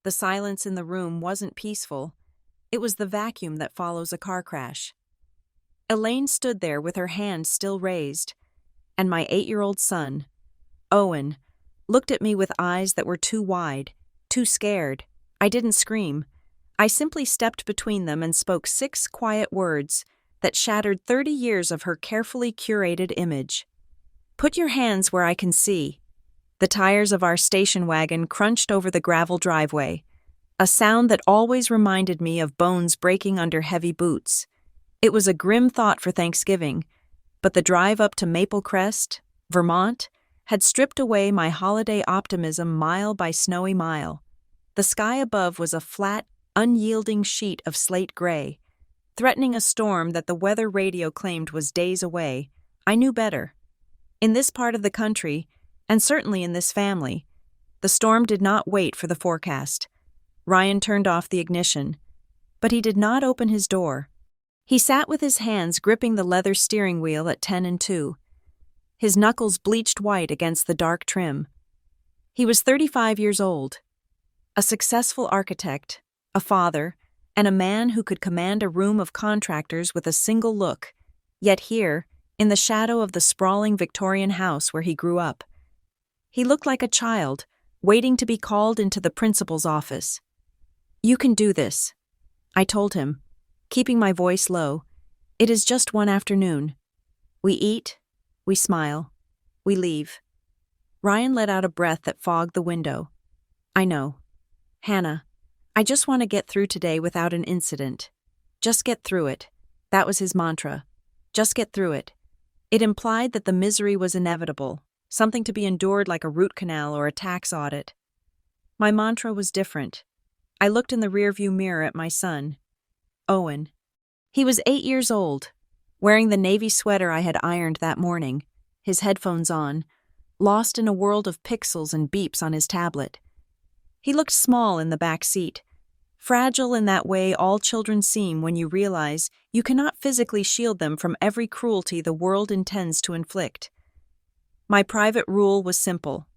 The silence in the room wasn't peaceful. It was the vacuum that follows a car crash. Elaine stood there with her hand still raised, and my 8-year-old son, Owen, looked at me with eyes that were too wide, too scared. I didn't scream. I simply stepped between them and spoke 6 quiet words that shattered 30 years of her carefully curated image. "Put your hands where I can see." The tires of our station wagon crunched over the gravel driveway, a sound that always reminded me of bones breaking under heavy boots. It was a grim thought for Thanksgiving, but the drive up to Maple Crest, Vermont, had stripped away my holiday optimism mile by snowy mile. The sky above was a flat, unyielding sheet of slate gray, threatening a storm that the weather radio claimed was days away. I knew better. In this part of the country, and certainly in this family, the storm did not wait for the forecast. Ryan turned off the ignition, but he did not open his door. He sat with his hands gripping the leather steering wheel at 10 and 2, his knuckles bleached white against the dark trim. He was 35 years old, a successful architect, a father, and a man who could command a room of contractors with a single look, yet here, in the shadow of the sprawling Victorian house where he grew up, he looked like a child, waiting to be called into the principal's office. "You can do this," I told him, keeping my voice low. "It is just one afternoon. We eat, we smile, we leave." Ryan let out a breath that fogged the window. "I know. Hannah, I just want to get through today without an incident. Just get through it." That was his mantra. Just get through it. It implied that the misery was inevitable, something to be endured like a root canal or a tax audit. My mantra was different. I looked in the rearview mirror at my son, Owen. He was 8 years old, wearing the navy sweater I had ironed that morning, his headphones on, lost in a world of pixels and beeps on his tablet. He looked small in the back seat, fragile in that way all children seem when you realize you cannot physically shield them from every cruelty the world intends to inflict. My private rule was simple: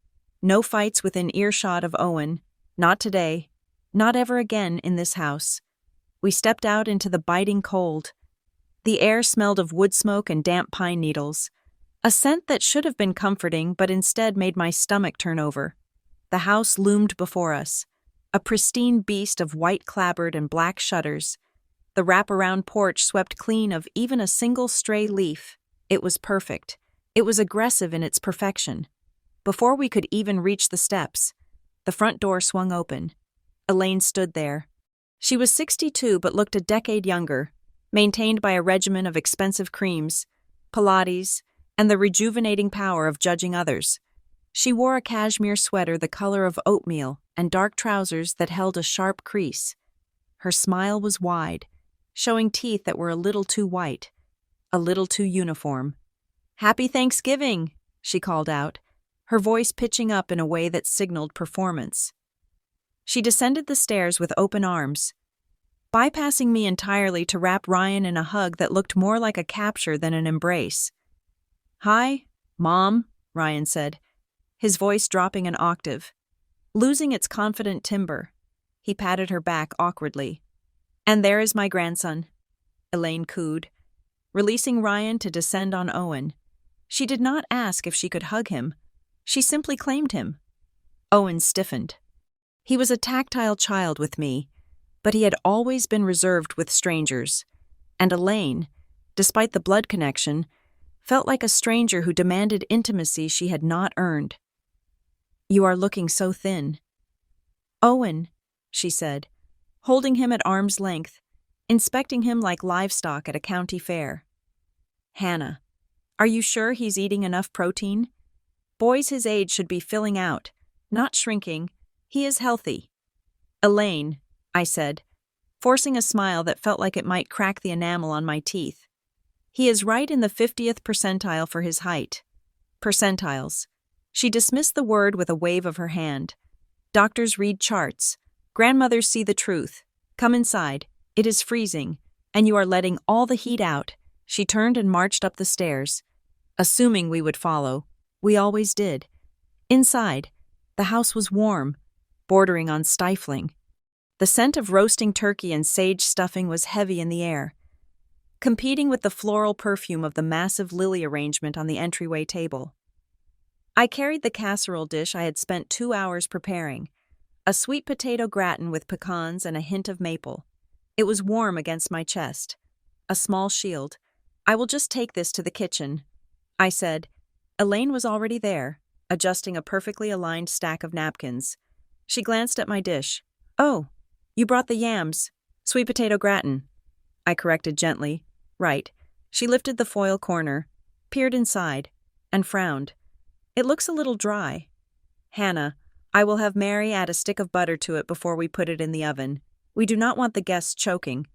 no fights within earshot of Owen, not today, not ever again in this house. We stepped out into the biting cold. The air smelled of wood smoke and damp pine needles, a scent that should have been comforting but instead made my stomach turn over. The house loomed before us, a pristine beast of white clapboard and black shutters. The wraparound porch swept clean of even a single stray leaf. It was perfect. It was aggressive in its perfection. Before we could even reach the steps, the front door swung open. Elaine stood there. She was 62 but looked a decade younger, maintained by a regimen of expensive creams, Pilates, and the rejuvenating power of judging others. She wore a cashmere sweater the color of oatmeal and dark trousers that held a sharp crease. Her smile was wide, showing teeth that were a little too white, a little too uniform. "Happy Thanksgiving," she called out, her voice pitching up in a way that signaled performance. She descended the stairs with open arms, bypassing me entirely to wrap Ryan in a hug that looked more like a capture than an embrace. "Hi, Mom," Ryan said, his voice dropping an octave. Losing its confident timbre, he patted her back awkwardly. "And there is my grandson," Elaine cooed, releasing Ryan to descend on Owen. She did not ask if she could hug him. She simply claimed him. Owen stiffened. He was a tactile child with me, but he had always been reserved with strangers, and Elaine, despite the blood connection, felt like a stranger who demanded intimacy she had not earned. "You are looking so thin." "Owen," she said, holding him at arm's length, inspecting him like livestock at a county fair. "Hannah, are you sure he's eating enough protein? Boys his age should be filling out, not shrinking. He is healthy." "Elaine," I said, forcing a smile that felt like it might crack the enamel on my teeth. "He is right in the 50th percentile for his height." Percentiles. She dismissed the word with a wave of her hand. "Doctors read charts. Grandmothers see the truth. Come inside. It is freezing, and you are letting all the heat out." She turned and marched up the stairs, assuming we would follow. We always did. Inside, the house was warm, bordering on stifling. The scent of roasting turkey and sage stuffing was heavy in the air, competing with the floral perfume of the massive lily arrangement on the entryway table. I carried the casserole dish I had spent 2 hours preparing, a sweet potato gratin with pecans and a hint of maple. It was warm against my chest. A small shield. "I will just take this to the kitchen," I said. Elaine was already there, adjusting a perfectly aligned stack of napkins. She glanced at my dish. "Oh, you brought the yams. Sweet potato gratin," I corrected gently. "Right." She lifted the foil corner, peered inside, and frowned. "It looks a little dry." "Hannah, I will have Mary add a stick of butter to it before we put it in the oven. We do not want the guests choking.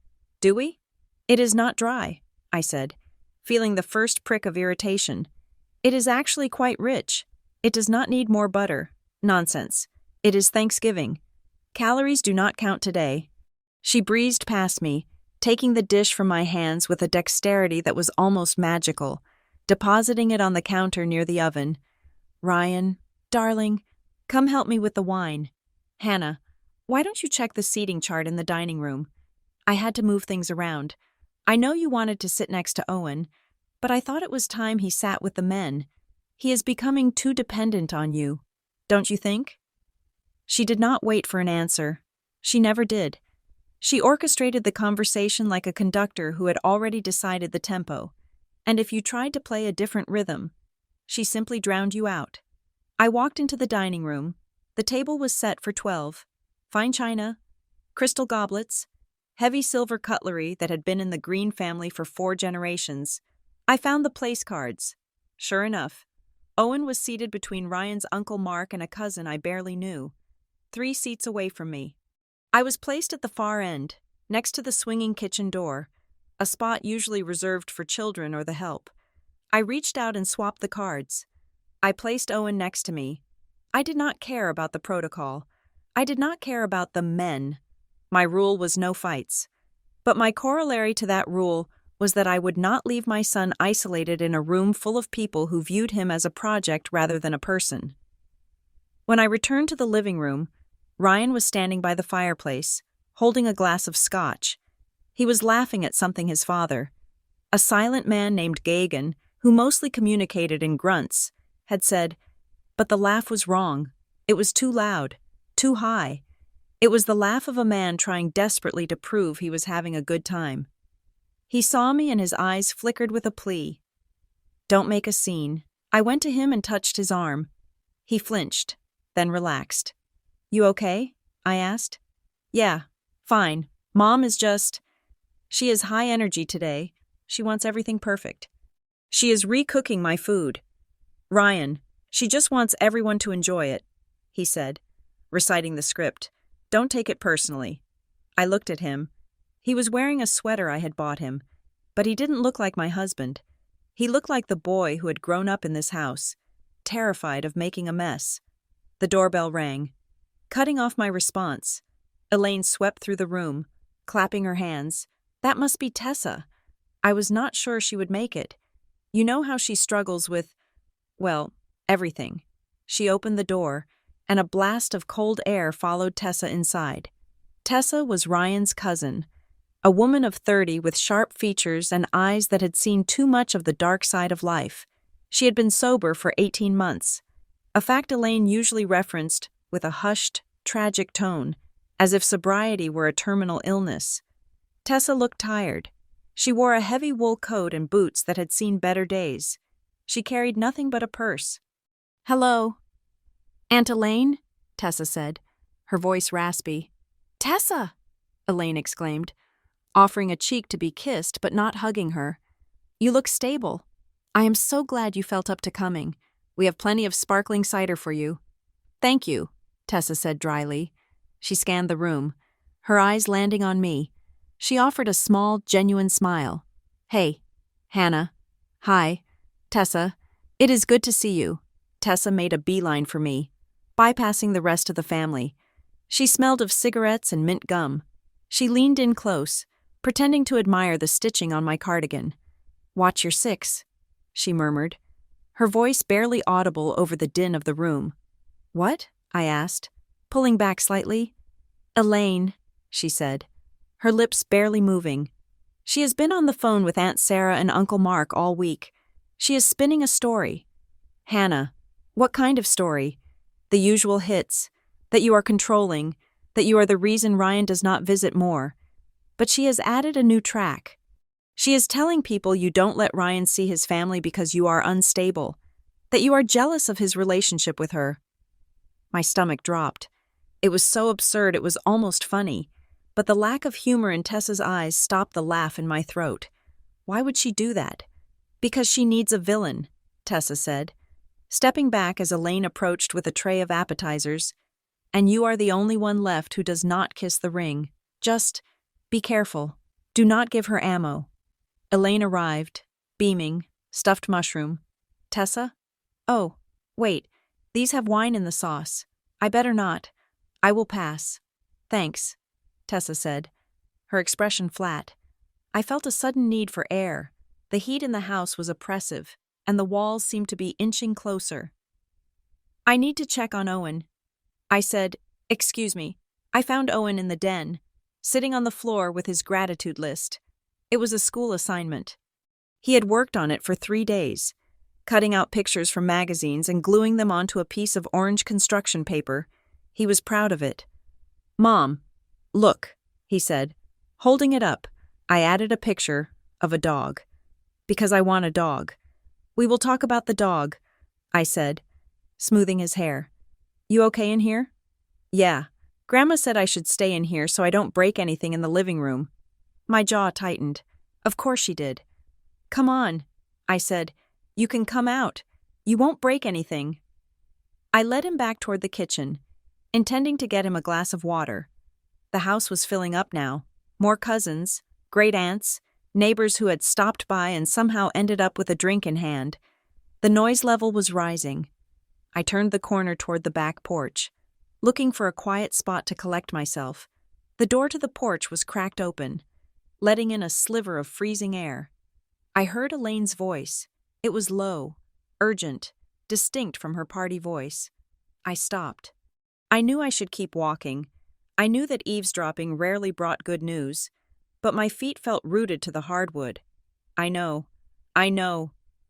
Do we?" "It is not dry," I said, feeling the first prick of irritation. "It is actually quite rich. It does not need more butter." "Nonsense. It is Thanksgiving. Calories do not count today." She breezed past me, taking the dish from my hands with a dexterity that was almost magical, depositing it on the counter near the oven. "Ryan, darling, come help me with the wine. Hannah, why don't you check the seating chart in the dining room?" I had to move things around. "I know you wanted to sit next to Owen, but I thought it was time he sat with the men. He is becoming too dependent on you, don't you think?" She did not wait for an answer. She never did. She orchestrated the conversation like a conductor who had already decided the tempo, and if you tried to play a different rhythm, she simply drowned you out. I walked into the dining room. The table was set for 12. Fine china, crystal goblets, heavy silver cutlery that had been in the Green family for 4 generations. I found the place cards. Sure enough, Owen was seated between Ryan's Uncle Mark and a cousin I barely knew, 3 seats away from me. I was placed at the far end, next to the swinging kitchen door, a spot usually reserved for children or the help. I reached out and swapped the cards. I placed Owen next to me. I did not care about the protocol. I did not care about the men. My rule was no fights. But my corollary to that rule was that I would not leave my son isolated in a room full of people who viewed him as a project rather than a person. When I returned to the living room, Ryan was standing by the fireplace, holding a glass of scotch. He was laughing at something his father, a silent man named Gagan, who mostly communicated in grunts, had said, but the laugh was wrong. It was too loud, too high. It was the laugh of a man trying desperately to prove he was having a good time. He saw me and his eyes flickered with a plea. "Don't make a scene." I went to him and touched his arm. He flinched, then relaxed. "You okay?" I asked. "Yeah, fine. Mom is she is high energy today. She wants everything perfect. She is recooking my food. Ryan, she just wants everyone to enjoy it," he said, reciting the script. "Don't take it personally." I looked at him. He was wearing a sweater I had bought him, but he didn't look like my husband. He looked like the boy who had grown up in this house, terrified of making a mess. The doorbell rang. Cutting off my response, Elaine swept through the room, clapping her hands. That must be Tessa. I was not sure she would make it. You know how she struggles with, well, everything. She opened the door, and a blast of cold air followed Tessa inside. Tessa was Ryan's cousin, a woman of 30 with sharp features and eyes that had seen too much of the dark side of life. She had been sober for 18 months, a fact Elaine usually referenced with a hushed, tragic tone, as if sobriety were a terminal illness. Tessa looked tired. She wore a heavy wool coat and boots that had seen better days. She carried nothing but a purse. "Hello." "Aunt Elaine?" Tessa said, her voice raspy. "Tessa!" Elaine exclaimed, offering a cheek to be kissed but not hugging her. "You look stable. I am so glad you felt up to coming. We have plenty of sparkling cider for you." "Thank you," Tessa said dryly. She scanned the room, her eyes landing on me. She offered a small, genuine smile. "Hey, Hannah. Hi, Tessa. It is good to see you." Tessa made a beeline for me, bypassing the rest of the family. She smelled of cigarettes and mint gum. She leaned in close, pretending to admire the stitching on my cardigan. "Watch your 6, she murmured, her voice barely audible over the din of the room. "What?" I asked, pulling back slightly. "Elaine," she said, her lips barely moving. She has been on the phone with Aunt Sarah and Uncle Mark all week. She is spinning a story. Hannah, what kind of story? The usual hits, that you are controlling, that you are the reason Ryan does not visit more. But she has added a new track. She is telling people you don't let Ryan see his family because you are unstable, that you are jealous of his relationship with her. My stomach dropped. It was so absurd it was almost funny, but the lack of humor in Tessa's eyes stopped the laugh in my throat. Why would she do that? Because she needs a villain, Tessa said, stepping back as Elaine approached with a tray of appetizers. And you are the only one left who does not kiss the ring. Just be careful. Do not give her ammo. Elaine arrived, beaming, stuffed mushroom. Tessa? Oh, wait, these have wine in the sauce. I better not. I will pass. Thanks, Tessa said, her expression flat. I felt a sudden need for air. The heat in the house was oppressive, and the walls seemed to be inching closer. I need to check on Owen. I said, excuse me. I found Owen in the den, sitting on the floor with his gratitude list. It was a school assignment. He had worked on it for 3 days, cutting out pictures from magazines and gluing them onto a piece of orange construction paper. He was proud of it. Mom, look, he said, holding it up. I added a picture of a dog. Because I want a dog. We will talk about the dog, I said, smoothing his hair. You okay in here? Yeah. Grandma said I should stay in here so I don't break anything in the living room. My jaw tightened. Of course she did. Come on, I said. You can come out. You won't break anything. I led him back toward the kitchen, intending to get him a glass of water. The house was filling up now. More cousins, great aunts, neighbors who had stopped by and somehow ended up with a drink in hand. The noise level was rising. I turned the corner toward the back porch, looking for a quiet spot to collect myself. The door to the porch was cracked open, letting in a sliver of freezing air. I heard Elaine's voice. It was low, urgent, distinct from her party voice. I stopped. I knew I should keep walking. I knew that eavesdropping rarely brought good news, but my feet felt rooted to the hardwood. I know,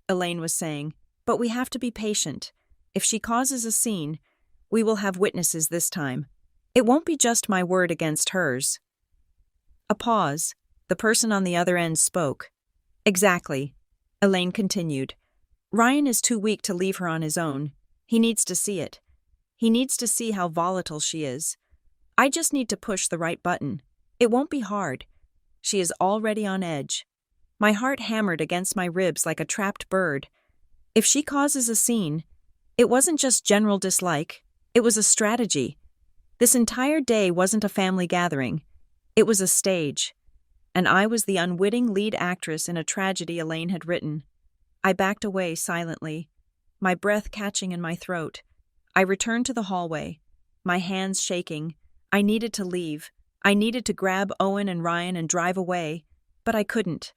Elaine was saying, but we have to be patient. If she causes a scene, we will have witnesses this time. It won't be just my word against hers. A pause. The person on the other end spoke. Exactly. Elaine continued. Ryan is too weak to leave her on his own. He needs to see it. He needs to see how volatile she is. I just need to push the right button. It won't be hard. She is already on edge. My heart hammered against my ribs like a trapped bird. If she causes a scene, it wasn't just general dislike, it was a strategy. This entire day wasn't a family gathering. It was a stage. And I was the unwitting lead actress in a tragedy Elaine had written. I backed away silently, my breath catching in my throat. I returned to the hallway, my hands shaking. I needed to leave. I needed to grab Owen and Ryan and drive away, but I couldn't.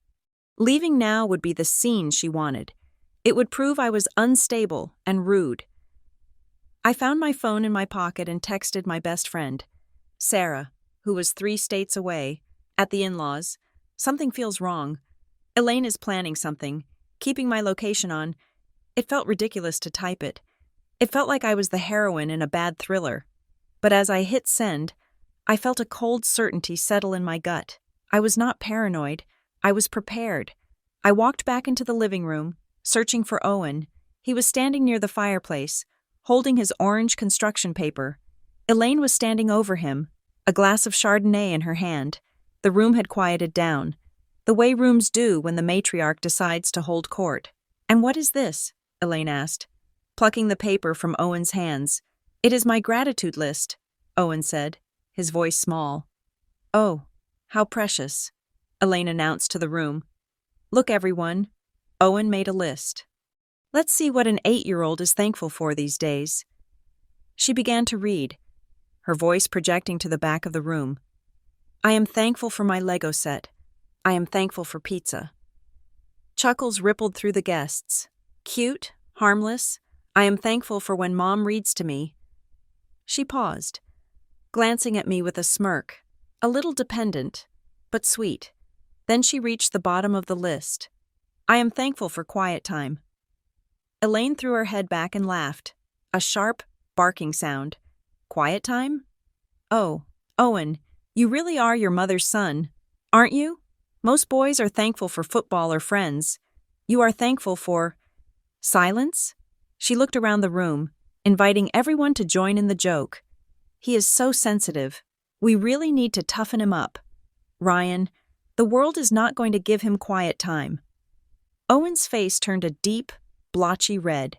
Leaving now would be the scene she wanted. It would prove I was unstable and rude. I found my phone in my pocket and texted my best friend, Sarah, who was 3 states away, at the in-laws. Something feels wrong. Elaine is planning something, keeping my location on. It felt ridiculous to type it. It felt like I was the heroine in a bad thriller. But as I hit send, I felt a cold certainty settle in my gut. I was not paranoid. I was prepared. I walked back into the living room, searching for Owen. He was standing near the fireplace, holding his orange construction paper. Elaine was standing over him, a glass of Chardonnay in her hand. The room had quieted down, the way rooms do when the matriarch decides to hold court. And what is this? Elaine asked, plucking the paper from Owen's hands. It is my gratitude list, Owen said, his voice small. Oh, how precious, Elaine announced to the room. Look, everyone. Owen made a list. Let's see what an 8-year-old is thankful for these days. She began to read, her voice projecting to the back of the room. I am thankful for my Lego set. I am thankful for pizza. Chuckles rippled through the guests. Cute, harmless. I am thankful for when Mom reads to me. She paused, glancing at me with a smirk. A little dependent, but sweet. Then she reached the bottom of the list. I am thankful for quiet time. Elaine threw her head back and laughed. A sharp, barking sound. Quiet time? Oh, Owen, you really are your mother's son, aren't you? Most boys are thankful for football or friends. You are thankful for… Silence? She looked around the room, inviting everyone to join in the joke. He is so sensitive. We really need to toughen him up. Ryan, the world is not going to give him quiet time. Owen's face turned a deep, blotchy red.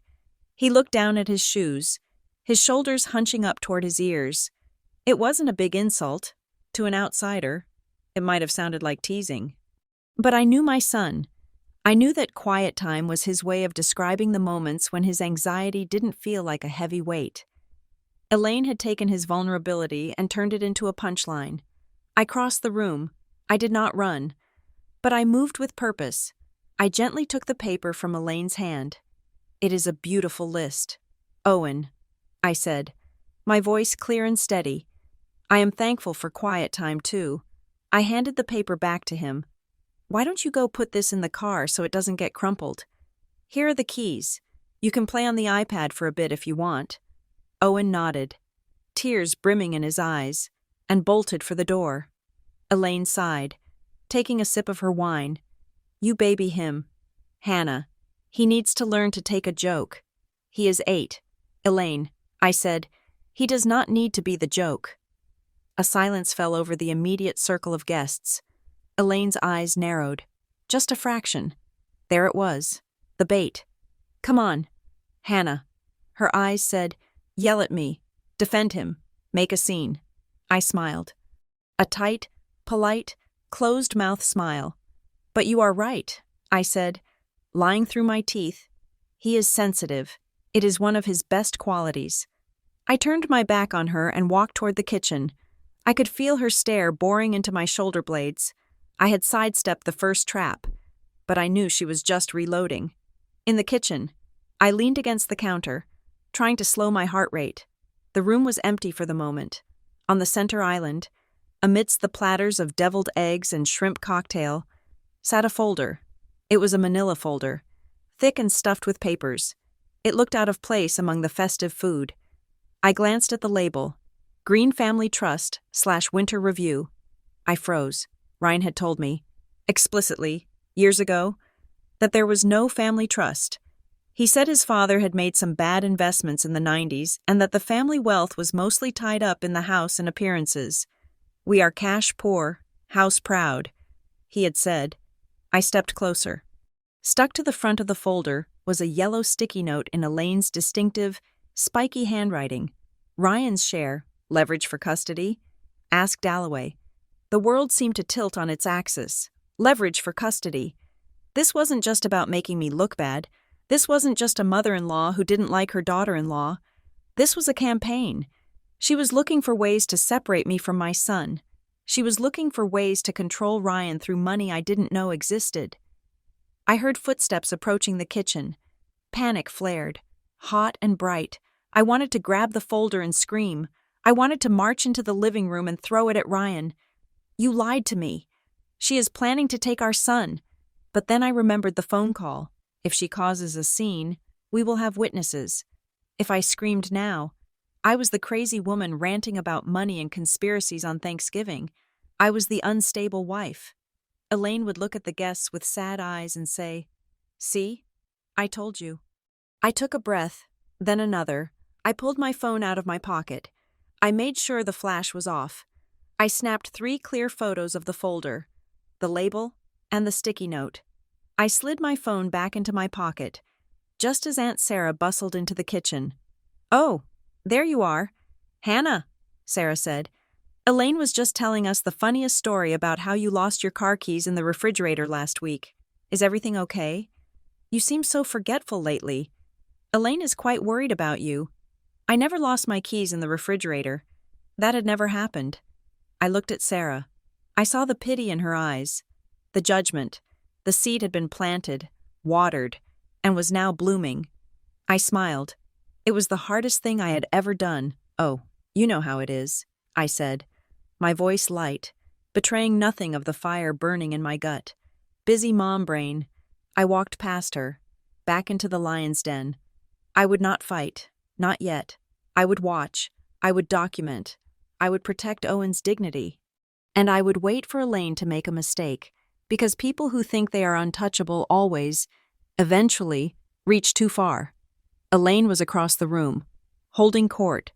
He looked down at his shoes, his shoulders hunching up toward his ears. It wasn't a big insult. To an outsider, it might have sounded like teasing. But I knew my son. I knew that quiet time was his way of describing the moments when his anxiety didn't feel like a heavy weight. Elaine had taken his vulnerability and turned it into a punchline. I crossed the room. I did not run. But I moved with purpose. I gently took the paper from Elaine's hand. It is a beautiful list. Owen, I said, my voice clear and steady. I am thankful for quiet time, too. I handed the paper back to him. Why don't you go put this in the car so it doesn't get crumpled? Here are the keys. You can play on the iPad for a bit if you want. Owen nodded, tears brimming in his eyes, and bolted for the door. Elaine sighed, taking a sip of her wine. You baby him. Hannah, he needs to learn to take a joke. He is 8. Elaine, I said, he does not need to be the joke. A silence fell over the immediate circle of guests. Elaine's eyes narrowed. Just a fraction. There it was. The bait. Come on. Hannah. Her eyes said, yell at me. Defend him. Make a scene. I smiled. A tight, polite, closed-mouth smile. But you are right, I said, lying through my teeth. He is sensitive. It is one of his best qualities. I turned my back on her and walked toward the kitchen. I could feel her stare boring into my shoulder blades. I had sidestepped the first trap, but I knew she was just reloading. In the kitchen, I leaned against the counter, trying to slow my heart rate. The room was empty for the moment. On the center island, amidst the platters of deviled eggs and shrimp cocktail, sat a folder. It was a manila folder, thick and stuffed with papers. It looked out of place among the festive food. I glanced at the label, Green Family Trust / Winter Review. I froze. Ryan had told me, explicitly, years ago, that there was no family trust. He said his father had made some bad investments in the 90s and that the family wealth was mostly tied up in the house and appearances. We are cash poor, house proud, he had said. I stepped closer. Stuck to the front of the folder was a yellow sticky note in Elaine's distinctive, spiky handwriting. Ryan's share, leverage for custody? Ask Dalloway. The world seemed to tilt on its axis. Leverage for custody. This wasn't just about making me look bad. This wasn't just a mother-in-law who didn't like her daughter-in-law. This was a campaign. She was looking for ways to separate me from my son. She was looking for ways to control Ryan through money I didn't know existed. I heard footsteps approaching the kitchen. Panic flared, hot and bright. I wanted to grab the folder and scream. I wanted to march into the living room and throw it at Ryan. You lied to me. She is planning to take our son. But then I remembered the phone call. If she causes a scene, we will have witnesses. If I screamed now, I was the crazy woman ranting about money and conspiracies on Thanksgiving. I was the unstable wife. Elaine would look at the guests with sad eyes and say, "See? I told you." I took a breath, then another. I pulled my phone out of my pocket. I made sure the flash was off. I snapped 3 clear photos of the folder, the label, and the sticky note. I slid my phone back into my pocket, just as Aunt Sarah bustled into the kitchen. "Oh, there you are. Hannah," Sarah said. "Elaine was just telling us the funniest story about how you lost your car keys in the refrigerator last week. Is everything okay? You seem so forgetful lately. Elaine is quite worried about you." I never lost my keys in the refrigerator. That had never happened. I looked at Sarah. I saw the pity in her eyes, the judgment. The seed had been planted, watered, and was now blooming. I smiled. It was the hardest thing I had ever done. "Oh, you know how it is," I said. my voice light, betraying nothing of the fire burning in my gut. Busy mom brain. I walked past her, back into the lion's den. I would not fight, not yet. I would watch, I would document, I would protect Owen's dignity. And I would wait for Elaine to make a mistake, because people who think they are untouchable always, eventually, reach too far. Elaine was across the room, holding court,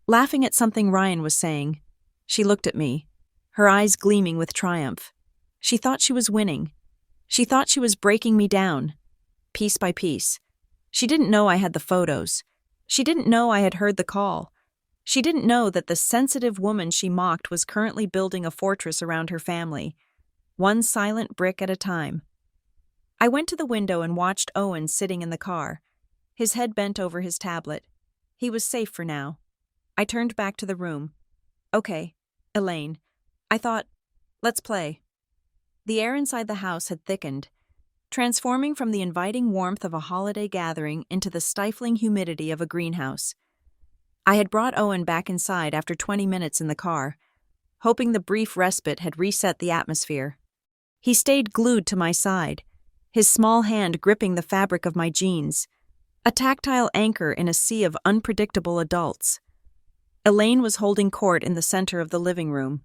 laughing at something Ryan was saying. She looked at me, her eyes gleaming with triumph. She thought she was winning. She thought she was breaking me down, piece by piece. She didn't know I had the photos. She didn't know I had heard the call. She didn't know that the sensitive woman she mocked was currently building a fortress around her family, one silent brick at a time. I went to the window and watched Owen sitting in the car, his head bent over his tablet. He was safe for now. I turned back to the room. Okay, Elaine. I thought, let's play. The air inside the house had thickened, transforming from the inviting warmth of a holiday gathering into the stifling humidity of a greenhouse. I had brought Owen back inside after 20 minutes in the car, hoping the brief respite had reset the atmosphere. He stayed glued to my side, his small hand gripping the fabric of my jeans, a tactile anchor in a sea of unpredictable adults. Elaine was holding court in the center of the living room,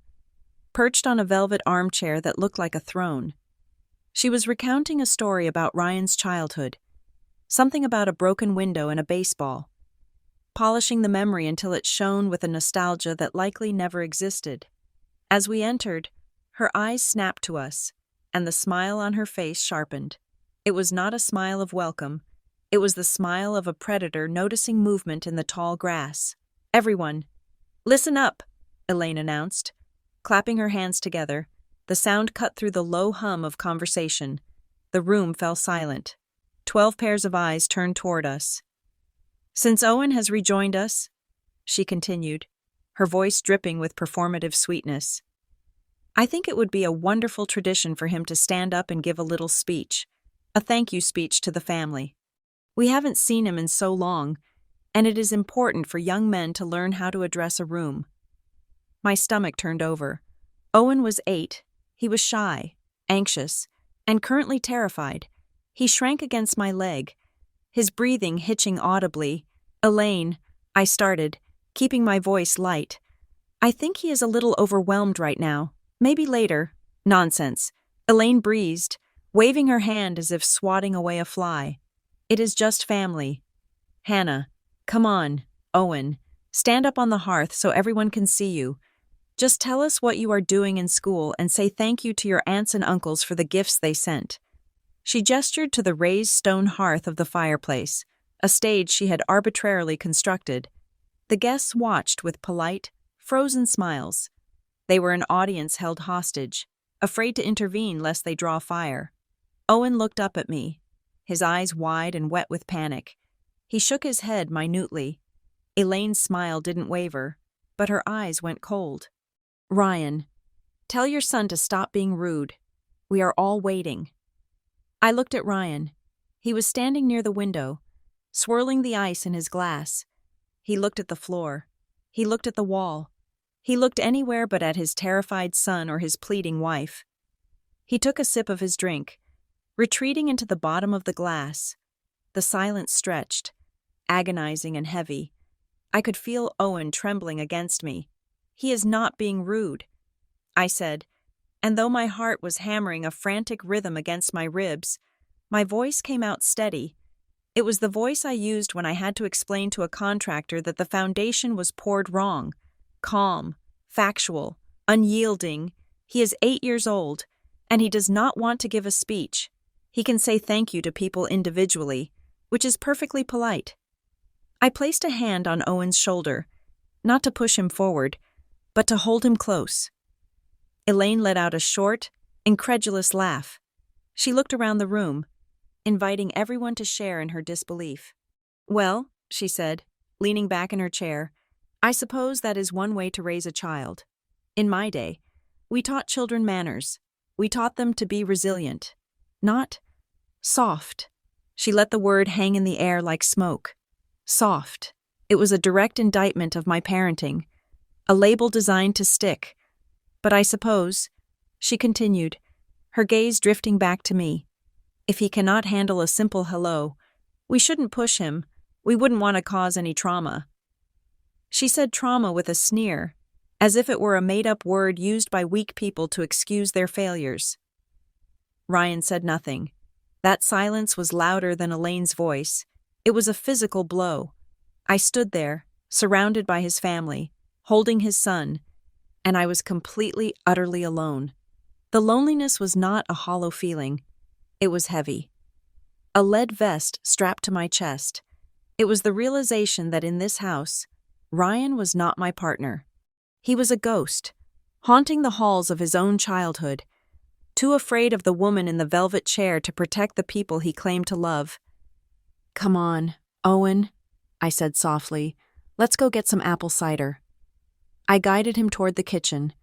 perched on a velvet armchair that looked like a throne. She was recounting a story about Ryan's childhood, something about a broken window and a baseball, polishing the memory until it shone with a nostalgia that likely never existed. As we entered, her eyes snapped to us, and the smile on her face sharpened. It was not a smile of welcome. It was the smile of a predator noticing movement in the tall grass. Everyone, listen up, Elaine announced, clapping her hands together. The sound cut through the low hum of conversation. The room fell silent. 12 pairs of eyes turned toward us. Since Owen has rejoined us, she continued, her voice dripping with performative sweetness, I think it would be a wonderful tradition for him to stand up and give a little speech, a thank you speech to the family. We haven't seen him in so long, and it is important for young men to learn how to address a room. My stomach turned over. Owen was 8. He was shy, anxious, and currently terrified. He shrank against my leg, his breathing hitching audibly. Elaine, I started, keeping my voice light. I think he is a little overwhelmed right now. Maybe later. Nonsense. Elaine breezed, waving her hand as if swatting away a fly. It is just family. Hannah, come on. Owen, stand up on the hearth so everyone can see you. Just tell us what you are doing in school and say thank you to your aunts and uncles for the gifts they sent. She gestured to the raised stone hearth of the fireplace, a stage she had arbitrarily constructed. The guests watched with polite, frozen smiles. They were an audience held hostage, afraid to intervene lest they draw fire. Owen looked up at me, his eyes wide and wet with panic. He shook his head minutely. Elaine's smile didn't waver, but her eyes went cold. Ryan, tell your son to stop being rude. We are all waiting. I looked at Ryan. He was standing near the window, swirling the ice in his glass. He looked at the floor. He looked at the wall. He looked anywhere but at his terrified son or his pleading wife. He took a sip of his drink, retreating into the bottom of the glass. The silence stretched, agonizing and heavy. I could feel Owen trembling against me. He is not being rude, I said, and though my heart was hammering a frantic rhythm against my ribs, my voice came out steady. It was the voice I used when I had to explain to a contractor that the foundation was poured wrong. Calm, factual, unyielding. He is 8 years old, and he does not want to give a speech. He can say thank you to people individually, which is perfectly polite. I placed a hand on Owen's shoulder, not to push him forward, but to hold him close. Elaine let out a short, incredulous laugh. She looked around the room, inviting everyone to share in her disbelief. Well, she said, leaning back in her chair, I suppose that is one way to raise a child. In my day, we taught children manners. We taught them to be resilient, not soft. She let the word hang in the air like smoke. Soft. It was a direct indictment of my parenting, a label designed to stick, But I suppose, she continued, her gaze drifting back to me, if he cannot handle a simple hello, we shouldn't push him. We wouldn't want to cause any trauma. She said trauma with a sneer, as if it were a made-up word used by weak people to excuse their failures. Ryan said nothing. That silence was louder than Elaine's voice. It was a physical blow. I stood there, surrounded by his family, holding his son, and I was completely, utterly alone. The loneliness was not a hollow feeling. It was heavy. A lead vest strapped to my chest. It was the realization that in this house, Ryan was not my partner. He was a ghost, haunting the halls of his own childhood, too afraid of the woman in the velvet chair to protect the people he claimed to love. "Come on, Owen," I said softly. "Let's go get some apple cider." I guided him toward the kitchen,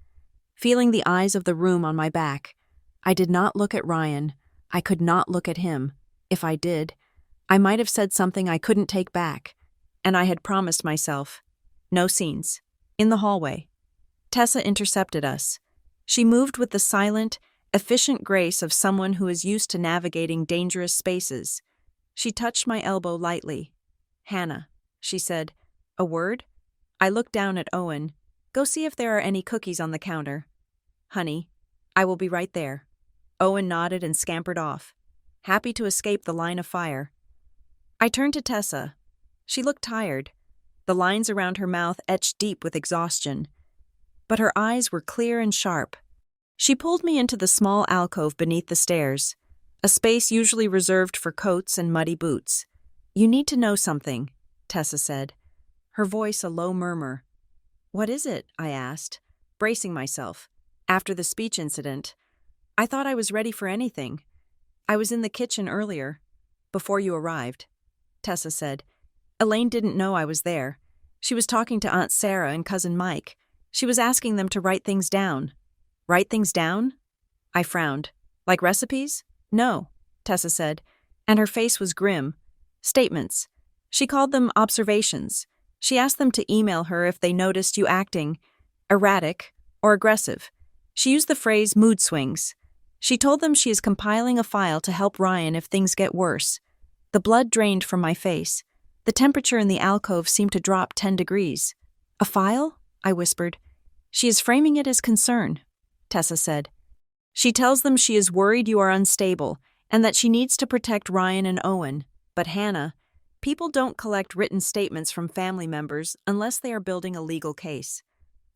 feeling the eyes of the room on my back. I did not look at Ryan. I could not look at him. If I did, I might have said something I couldn't take back, and I had promised myself. No scenes. In the hallway, Tessa intercepted us. She moved with the silent, efficient grace of someone who is used to navigating dangerous spaces. She touched my elbow lightly. "Hannah," she said. "A word?" I looked down at Owen. "Go see if there are any cookies on the counter." "Honey, I will be right there." Owen nodded and scampered off, happy to escape the line of fire. I turned to Tessa. She looked tired, the lines around her mouth etched deep with exhaustion. But her eyes were clear and sharp. She pulled me into the small alcove beneath the stairs, a space usually reserved for coats and muddy boots. "You need to know something," Tessa said, her voice a low murmur. "What is it?" I asked, bracing myself. After the speech incident, I thought I was ready for anything. "I was in the kitchen earlier, before you arrived," Tessa said. "Elaine didn't know I was there. She was talking to Aunt Sarah and Cousin Mike. She was asking them to write things down." "Write things down?" I frowned. "Like recipes?" "No," Tessa said, and her face was grim. "Statements. She called them observations. She asked them to email her if they noticed you acting erratic or aggressive. She used the phrase mood swings. She told them she is compiling a file to help Ryan if things get worse." The blood drained from my face. The temperature in the alcove seemed to drop 10 degrees. "A file?" I whispered. "She is framing it as concern," Tessa said. "She tells them she is worried you are unstable and that she needs to protect Ryan and Owen. But Hannah, people don't collect written statements from family members unless they are building a legal case."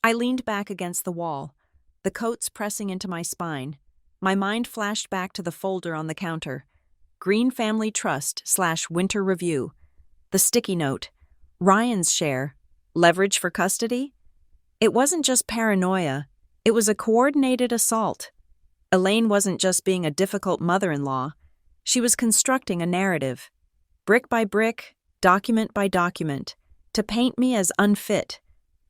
I leaned back against the wall, the coats pressing into my spine. My mind flashed back to the folder on the counter. Green Family Trust/Winter Review. The sticky note. Ryan's share. Leverage for custody? It wasn't just paranoia. It was a coordinated assault. Elaine wasn't just being a difficult mother-in-law. She was constructing a narrative, brick by brick, document by document, to paint me as unfit.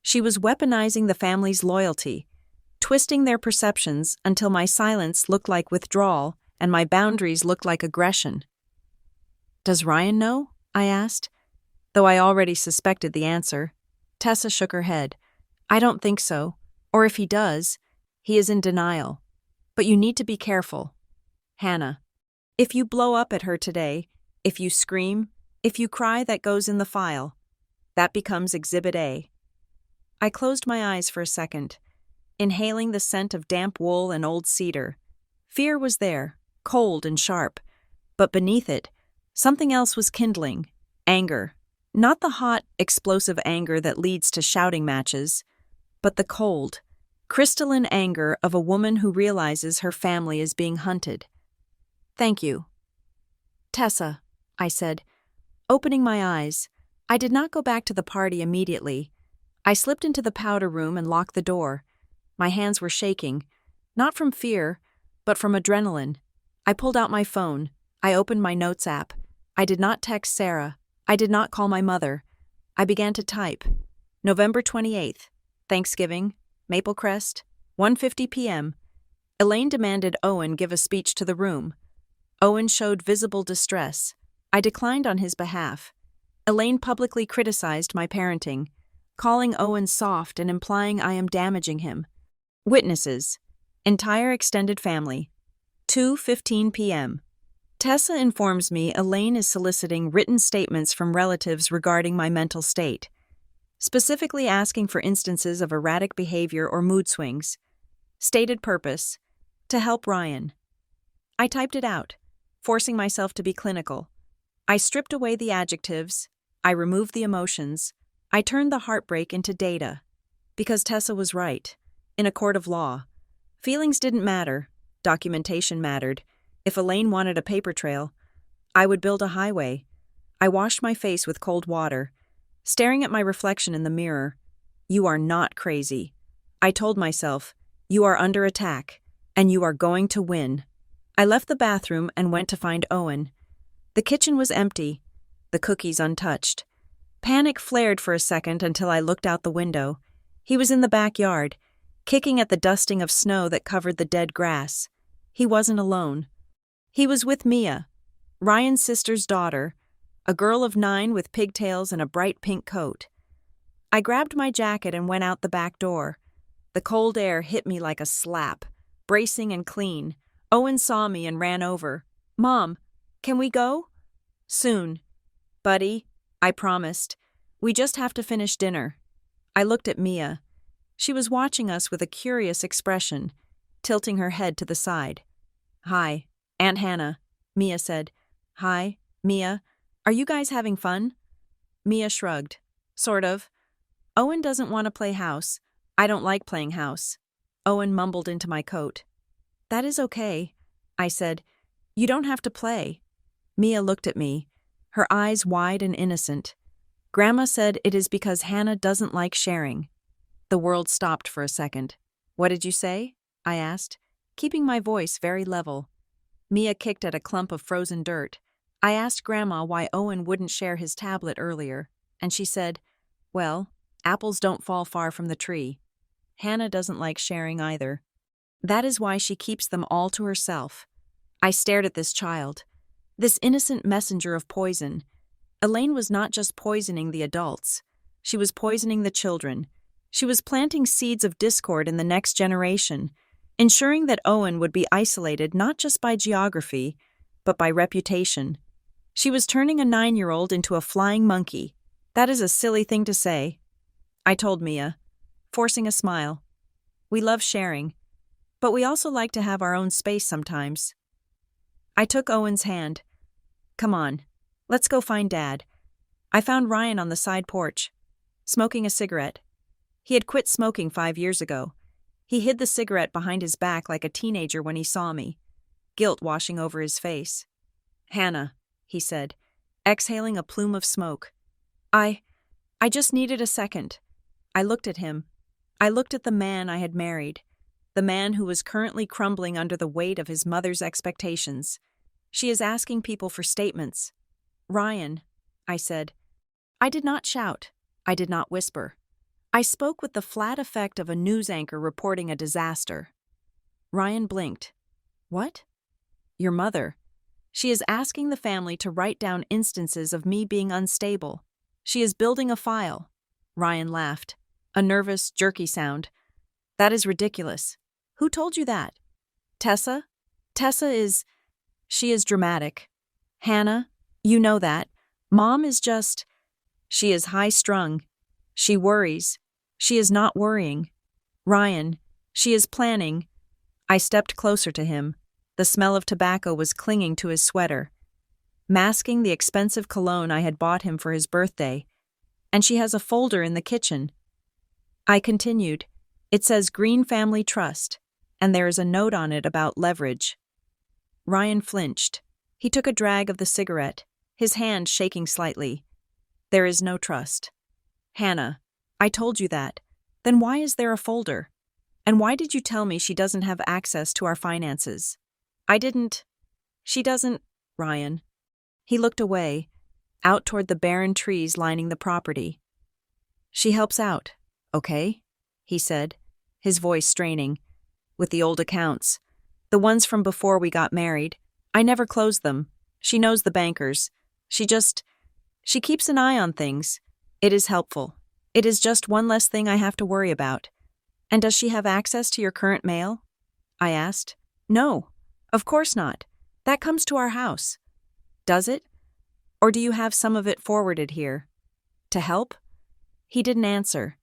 She was weaponizing the family's loyalty, twisting their perceptions until my silence looked like withdrawal and my boundaries looked like aggression. "Does Ryan know?" I asked, though I already suspected the answer. Tessa shook her head. "I don't think so. Or if he does, he is in denial. But you need to be careful. Hannah, if you blow up at her today, if you scream, if you cry, that goes in the file. That becomes Exhibit A." I closed my eyes for a second, inhaling the scent of damp wool and old cedar. Fear was there, cold and sharp, but beneath it, something else was kindling. Anger. Not the hot, explosive anger that leads to shouting matches, but the cold, crystalline anger of a woman who realizes her family is being hunted. "Thank you." "Tessa," I said, opening my eyes. I did not go back to the party immediately. I slipped into the powder room and locked the door. My hands were shaking, not from fear, but from adrenaline. I pulled out my phone. I opened my notes app. I did not text Sarah. I did not call my mother. I began to type. November 28th, Thanksgiving, Maple Crest, 1:50 p.m. Elaine demanded Owen give a speech to the room. Owen showed visible distress. I declined on his behalf. Elaine publicly criticized my parenting, calling Owen soft and implying I am damaging him. Witnesses. Entire extended family. 2:15 p.m. Tessa informs me Elaine is soliciting written statements from relatives regarding my mental state, specifically asking for instances of erratic behavior or mood swings. Stated purpose: to help Ryan. I typed it out, forcing myself to be clinical. I stripped away the adjectives, I removed the emotions, I turned the heartbreak into data. Because Tessa was right. In a court of law, feelings didn't matter, documentation mattered. If Elaine wanted a paper trail, I would build a highway. I washed my face with cold water, staring at my reflection in the mirror. You are not crazy. I told myself, you are under attack, and you are going to win. I left the bathroom and went to find Owen. The kitchen was empty, the cookies untouched. Panic flared for a second until I looked out the window. He was in the backyard, kicking at the dusting of snow that covered the dead grass. He wasn't alone. He was with Mia, Ryan's sister's daughter, a girl of 9 with pigtails and a bright pink coat. I grabbed my jacket and went out the back door. The cold air hit me like a slap, bracing and clean. Owen saw me and ran over. "Mom, can we go?" "Soon. Buddy," I promised. "We just have to finish dinner." I looked at Mia. She was watching us with a curious expression, tilting her head to the side. "Hi, Aunt Hannah," Mia said. "Hi, Mia. Are you guys having fun?" Mia shrugged. "Sort of. Owen doesn't want to play house. I don't like playing house." Owen mumbled into my coat. "That is okay," I said. "You don't have to play." Mia looked at me, her eyes wide and innocent. "Grandma said it is because Hannah doesn't like sharing." The world stopped for a second. "What did you say?" I asked, keeping my voice very level. Mia kicked at a clump of frozen dirt. I asked Grandma why Owen wouldn't share his tablet earlier, and she said, "Well, apples don't fall far from the tree. Hannah doesn't like sharing either. That is why she keeps them all to herself." I stared at this child, this innocent messenger of poison. Elaine was not just poisoning the adults. She was poisoning the children. She was planting seeds of discord in the next generation, ensuring that Owen would be isolated not just by geography, but by reputation. She was turning a 9-year-old into a flying monkey. That is a silly thing to say, I told Mia, forcing a smile. "We love sharing, but we also like to have our own space sometimes." I took Owen's hand. "Come on, let's go find Dad." I found Ryan on the side porch, smoking a cigarette. He had quit smoking 5 years ago. He hid the cigarette behind his back like a teenager when he saw me, guilt washing over his face. "Hannah," he said, exhaling a plume of smoke. I just needed a second." I looked at him. I looked at the man I had married, the man who was currently crumbling under the weight of his mother's expectations. "She is asking people for statements." "Ryan," I said. I did not shout. I did not whisper. I spoke with the flat effect of a news anchor reporting a disaster. Ryan blinked. "What?" "Your mother. She is asking the family to write down instances of me being unstable. She is building a file." Ryan laughed, a nervous, jerky sound. "That is ridiculous. Who told you that?" "Tessa? She is dramatic. Hannah, you know that. Mom is just, she is high-strung. She worries. She is not worrying. Ryan, she is planning." I stepped closer to him. The smell of tobacco was clinging to his sweater, masking the expensive cologne I had bought him for his birthday. "And she has a folder in the kitchen." I continued. "It says Green Family Trust, and there is a note on it about leverage." Ryan flinched. He took a drag of the cigarette, his hand shaking slightly. "There is no trust." "Hannah, I told you that. Then why is there a folder? And why did you tell me she doesn't have access to our finances?" "I didn't." "She doesn't, Ryan." He looked away, out toward the barren trees lining the property. "She helps out, okay?" he said, his voice straining. "With the old accounts. The ones from before we got married. I never closed them. She knows the bankers. She keeps an eye on things. It is helpful. It is just one less thing I have to worry about." And does she have access to your current mail? I asked. No, of course not. That comes to our house. Does it? Or do you have some of it forwarded here? To help? He didn't answer.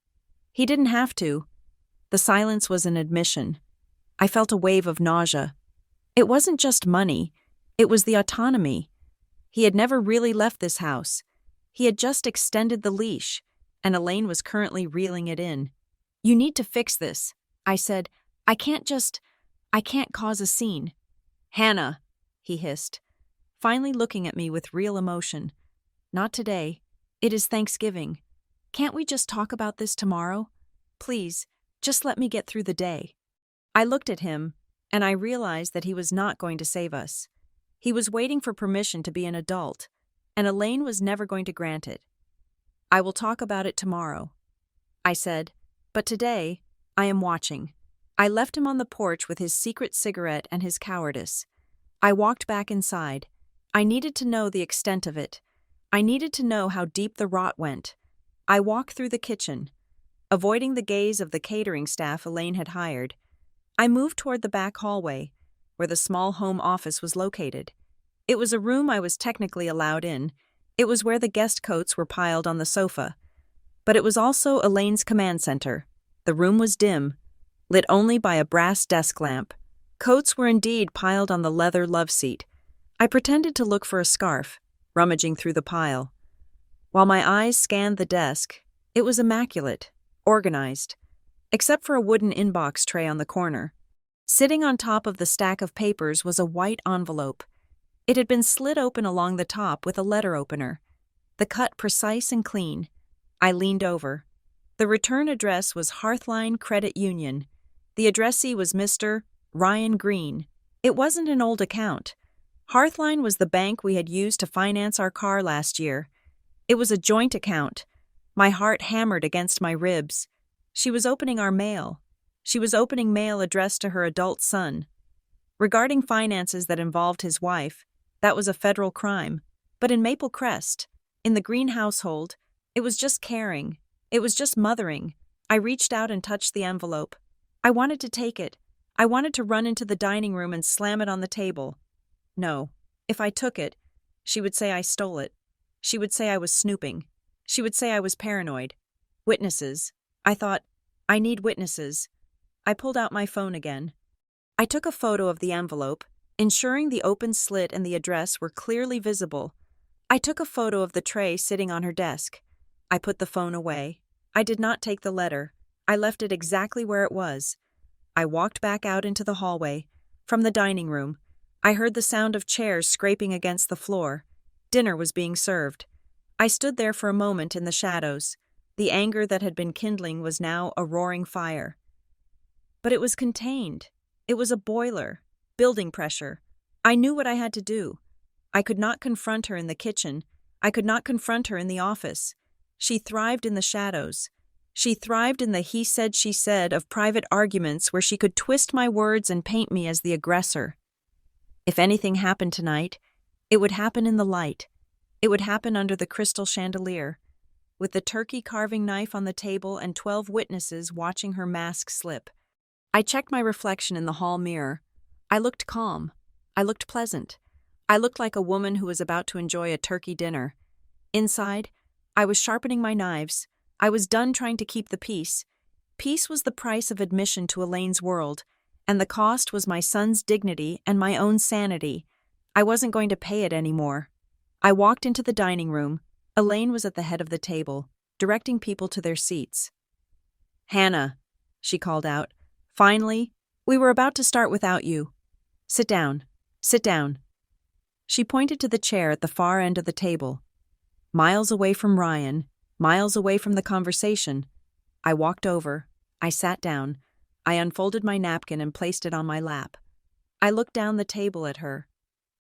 He didn't have to. The silence was an admission. I felt a wave of nausea. It wasn't just money. It was the autonomy. He had never really left this house. He had just extended the leash, and Elaine was currently reeling it in. You need to fix this, I said. I can't cause a scene. Hannah, he hissed, finally looking at me with real emotion. Not today. It is Thanksgiving. Can't we just talk about this tomorrow? Please, just let me get through the day. I looked at him, and I realized that he was not going to save us. He was waiting for permission to be an adult, and Elaine was never going to grant it. I will talk about it tomorrow, I said, but today, I am watching. I left him on the porch with his secret cigarette and his cowardice. I walked back inside. I needed to know the extent of it. I needed to know how deep the rot went. I walked through the kitchen, avoiding the gaze of the catering staff Elaine had hired. I moved toward the back hallway, where the small home office was located. It was a room I was technically allowed in. It was where the guest coats were piled on the sofa. But it was also Elaine's command center. The room was dim, lit only by a brass desk lamp. Coats were indeed piled on the leather love seat. I pretended to look for a scarf, rummaging through the pile. While my eyes scanned the desk, it was immaculate, organized, except for a wooden inbox tray on the corner. Sitting on top of the stack of papers was a white envelope. It had been slit open along the top with a letter opener, the cut precise and clean. I leaned over. The return address was Hearthline Credit Union. The addressee was Mr. Ryan Green. It wasn't an old account. Hearthline was the bank we had used to finance our car last year. It was a joint account. My heart hammered against my ribs. She was opening our mail. She was opening mail addressed to her adult son. Regarding finances that involved his wife, that was a federal crime. But in Maple Crest, in the Green household, it was just caring. It was just mothering. I reached out and touched the envelope. I wanted to take it. I wanted to run into the dining room and slam it on the table. No, if I took it, she would say I stole it. She would say I was snooping. She would say I was paranoid. Witnesses. I thought, I need witnesses. I pulled out my phone again. I took a photo of the envelope, ensuring the open slit and the address were clearly visible. I took a photo of the tray sitting on her desk. I put the phone away. I did not take the letter. I left it exactly where it was. I walked back out into the hallway. From the dining room, I heard the sound of chairs scraping against the floor. Dinner was being served. I stood there for a moment in the shadows. The anger that had been kindling was now a roaring fire. But it was contained. It was a boiler. Building pressure. I knew what I had to do. I could not confront her in the kitchen. I could not confront her in the office. She thrived in the shadows. She thrived in the he said, she said of private arguments where she could twist my words and paint me as the aggressor. If anything happened tonight, it would happen in the light. It would happen under the crystal chandelier, with the turkey carving knife on the table and 12 witnesses watching her mask slip. I checked my reflection in the hall mirror. I looked calm. I looked pleasant. I looked like a woman who was about to enjoy a turkey dinner. Inside, I was sharpening my knives. I was done trying to keep the peace. Peace was the price of admission to Elaine's world, and the cost was my son's dignity and my own sanity. I wasn't going to pay it anymore. I walked into the dining room. Elaine was at the head of the table, directing people to their seats. Hannah, she called out. Finally, we were about to start without you. Sit down. Sit down. She pointed to the chair at the far end of the table. Miles away from Ryan, miles away from the conversation. I walked over. I sat down. I unfolded my napkin and placed it on my lap. I looked down the table at her.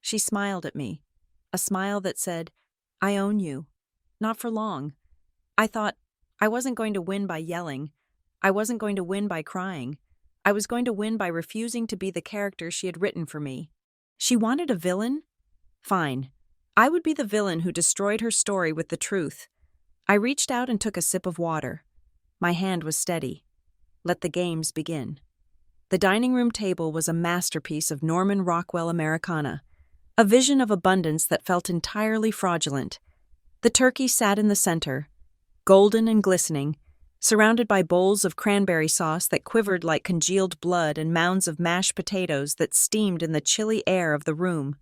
She smiled at me, a smile that said, I own you. Not for long. I thought, I wasn't going to win by yelling. I wasn't going to win by crying. I was going to win by refusing to be the character she had written for me. She wanted a villain? Fine. I would be the villain who destroyed her story with the truth. I reached out and took a sip of water. My hand was steady. Let the games begin. The dining room table was a masterpiece of Norman Rockwell Americana, a vision of abundance that felt entirely fraudulent. The turkey sat in the center, golden and glistening, surrounded by bowls of cranberry sauce that quivered like congealed blood and mounds of mashed potatoes that steamed in the chilly air of the room.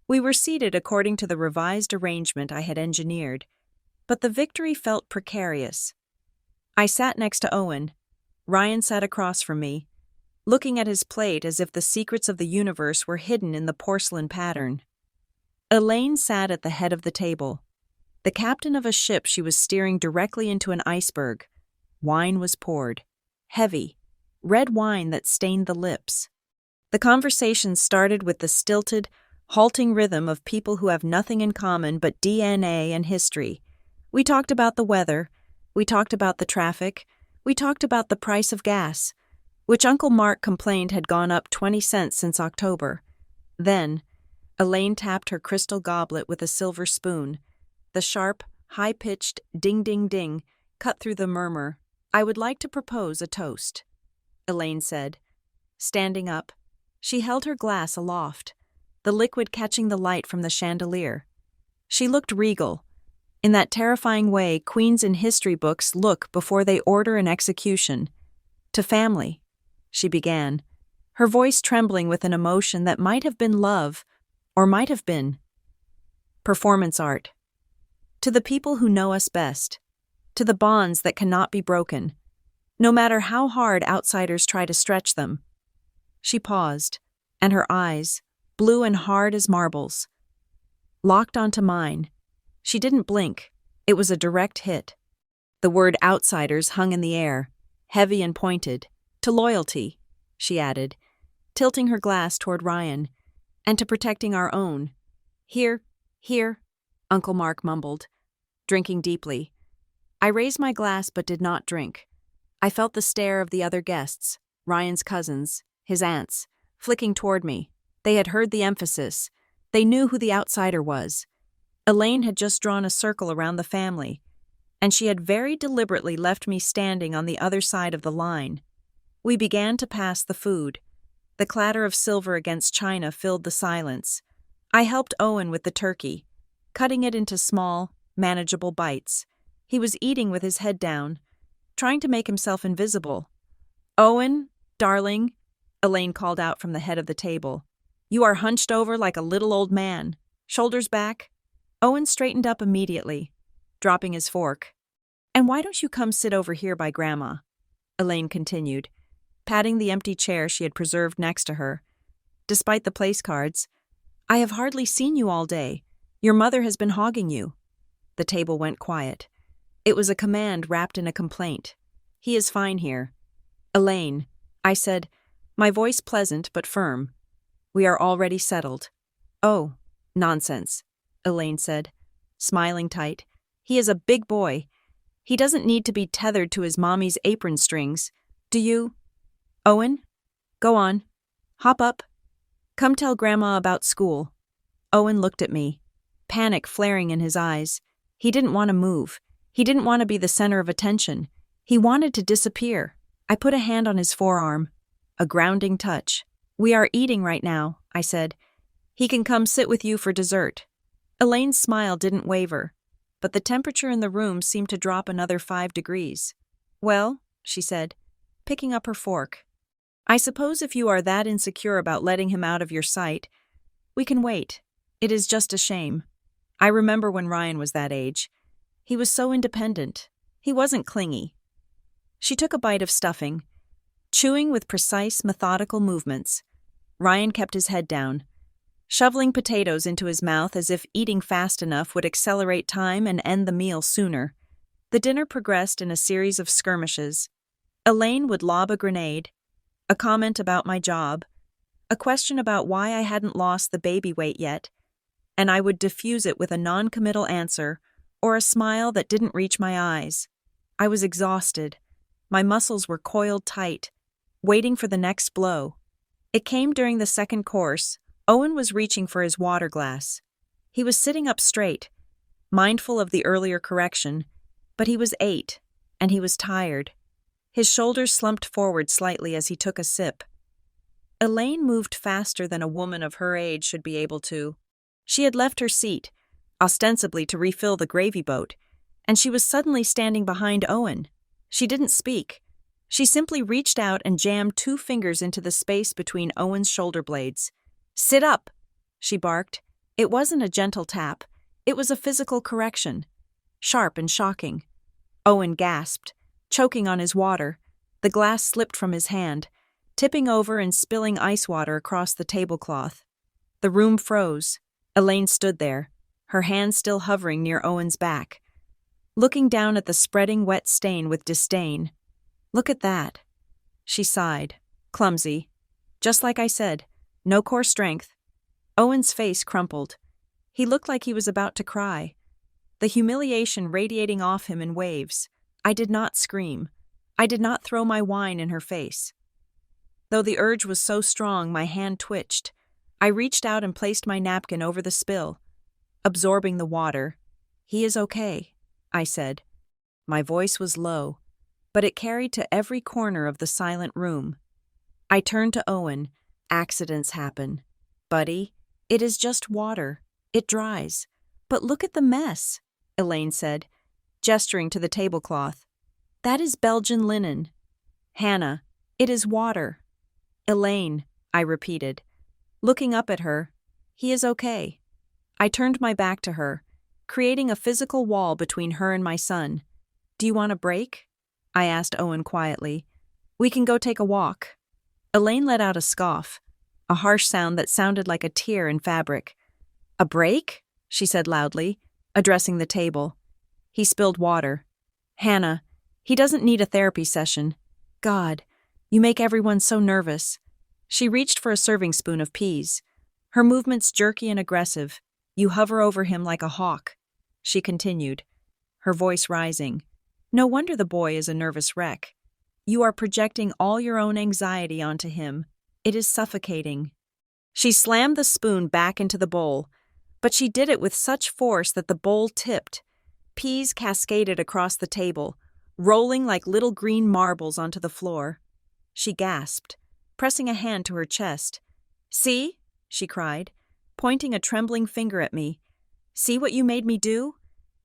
We were seated according to the revised arrangement I had engineered, but the victory felt precarious. I sat next to Owen. Ryan sat across from me, looking at his plate as if the secrets of the universe were hidden in the porcelain pattern. Elaine sat at the head of the table, the captain of a ship she was steering directly into an iceberg. Wine was poured, heavy, red wine that stained the lips. The conversation started with the stilted, halting rhythm of people who have nothing in common but DNA and history. We talked about the weather, we talked about the traffic, we talked about the price of gas, which Uncle Mark complained had gone up 20 cents since October. Then, Elaine tapped her crystal goblet with a silver spoon. The sharp, high-pitched ding-ding-ding cut through the murmur. "I would like to propose a toast," Elaine said. Standing up, she held her glass aloft, the liquid catching the light from the chandelier. She looked regal, in that terrifying way queens in history books look before they order an execution. "To family," she began, her voice trembling with an emotion that might have been love, or might have been performance art. "To the people who know us best, to the bonds that cannot be broken, no matter how hard outsiders try to stretch them." She paused, and her eyes, blue and hard as marbles, locked onto mine. She didn't blink. It was a direct hit. The word outsiders hung in the air, heavy and pointed. "To loyalty," she added, tilting her glass toward Ryan, "and to protecting our own." Here, Uncle Mark mumbled, drinking deeply. I raised my glass but did not drink. I felt the stare of the other guests, Ryan's cousins, his aunts, flicking toward me. They had heard the emphasis. They knew who the outsider was. Elaine had just drawn a circle around the family, and she had very deliberately left me standing on the other side of the line. We began to pass the food. The clatter of silver against china filled the silence. I helped Owen with the turkey, cutting it into small, manageable bites. He was eating with his head down, trying to make himself invisible. "Owen, darling," Elaine called out from the head of the table. "You are hunched over like a little old man. Shoulders back." Owen straightened up immediately, dropping his fork. "And why don't you come sit over here by Grandma?" Elaine continued, patting the empty chair she had preserved next to her. "Despite the place cards, I have hardly seen you all day. Your mother has been hogging you." The table went quiet. It was a command wrapped in a complaint. "He is fine here." "Elaine," I said, my voice pleasant but firm. "We are already settled." "Oh, nonsense," Elaine said, smiling tight. "He is a big boy. He doesn't need to be tethered to his mommy's apron strings. Do you? Owen? Go on. Hop up. Come tell Grandma about school." Owen looked at me, panic flaring in his eyes. He didn't want to move. He didn't want to be the center of attention. He wanted to disappear. I put a hand on his forearm. A grounding touch. "We are eating right now," I said. "He can come sit with you for dessert." Elaine's smile didn't waver, but the temperature in the room seemed to drop another 5 degrees. "Well," she said, picking up her fork, "I suppose if you are that insecure about letting him out of your sight, we can wait. It is just a shame. I remember when Ryan was that age. He was so independent. He wasn't clingy." She took a bite of stuffing, chewing with precise, methodical movements. Ryan kept his head down, shoveling potatoes into his mouth as if eating fast enough would accelerate time and end the meal sooner. The dinner progressed in a series of skirmishes. Elaine would lob a grenade, a comment about my job, a question about why I hadn't lost the baby weight yet, and I would diffuse it with a non-committal answer or a smile that didn't reach my eyes. I was exhausted. My muscles were coiled tight, waiting for the next blow. It came during the second course. Owen was reaching for his water glass. He was sitting up straight, mindful of the earlier correction, but he was 8, and he was tired. His shoulders slumped forward slightly as he took a sip. Elaine moved faster than a woman of her age should be able to. She had left her seat, ostensibly to refill the gravy boat, and she was suddenly standing behind Owen. She didn't speak. She simply reached out and jammed 2 fingers into the space between Owen's shoulder blades. "Sit up!" she barked. It wasn't a gentle tap. It was a physical correction. Sharp and shocking. Owen gasped, choking on his water. The glass slipped from his hand, tipping over and spilling ice water across the tablecloth. The room froze. Elaine stood there, her hand still hovering near Owen's back, looking down at the spreading wet stain with disdain. "Look at that." She sighed. "Clumsy. Just like I said, no core strength." Owen's face crumpled. He looked like he was about to cry, the humiliation radiating off him in waves. I did not scream. I did not throw my wine in her face. Though the urge was so strong, my hand twitched. I reached out and placed my napkin over the spill, absorbing the water. "He is okay," I said. My voice was low, but it carried to every corner of the silent room. I turned to Owen. "Accidents happen. Buddy, it is just water. It dries. But look at the mess," Elaine said, gesturing to the tablecloth. "That is Belgian linen. Hannah, it is water." "Elaine," I repeated, looking up at her. "He is okay." I turned my back to her, creating a physical wall between her and my son. "Do you want a break?" I asked Owen quietly. "We can go take a walk." Elaine let out a scoff, a harsh sound that sounded like a tear in fabric. "A break?" she said loudly, addressing the table. He spilled water. "Hannah, he doesn't need a therapy session. God, you make everyone so nervous." She reached for a serving spoon of peas, her movements jerky and aggressive. "You hover over him like a hawk," she continued, her voice rising. "No wonder the boy is a nervous wreck. You are projecting all your own anxiety onto him. It is suffocating." She slammed the spoon back into the bowl, but she did it with such force that the bowl tipped. Peas cascaded across the table, rolling like little green marbles onto the floor. She gasped, pressing a hand to her chest. "See?" she cried, pointing a trembling finger at me. "See what you made me do?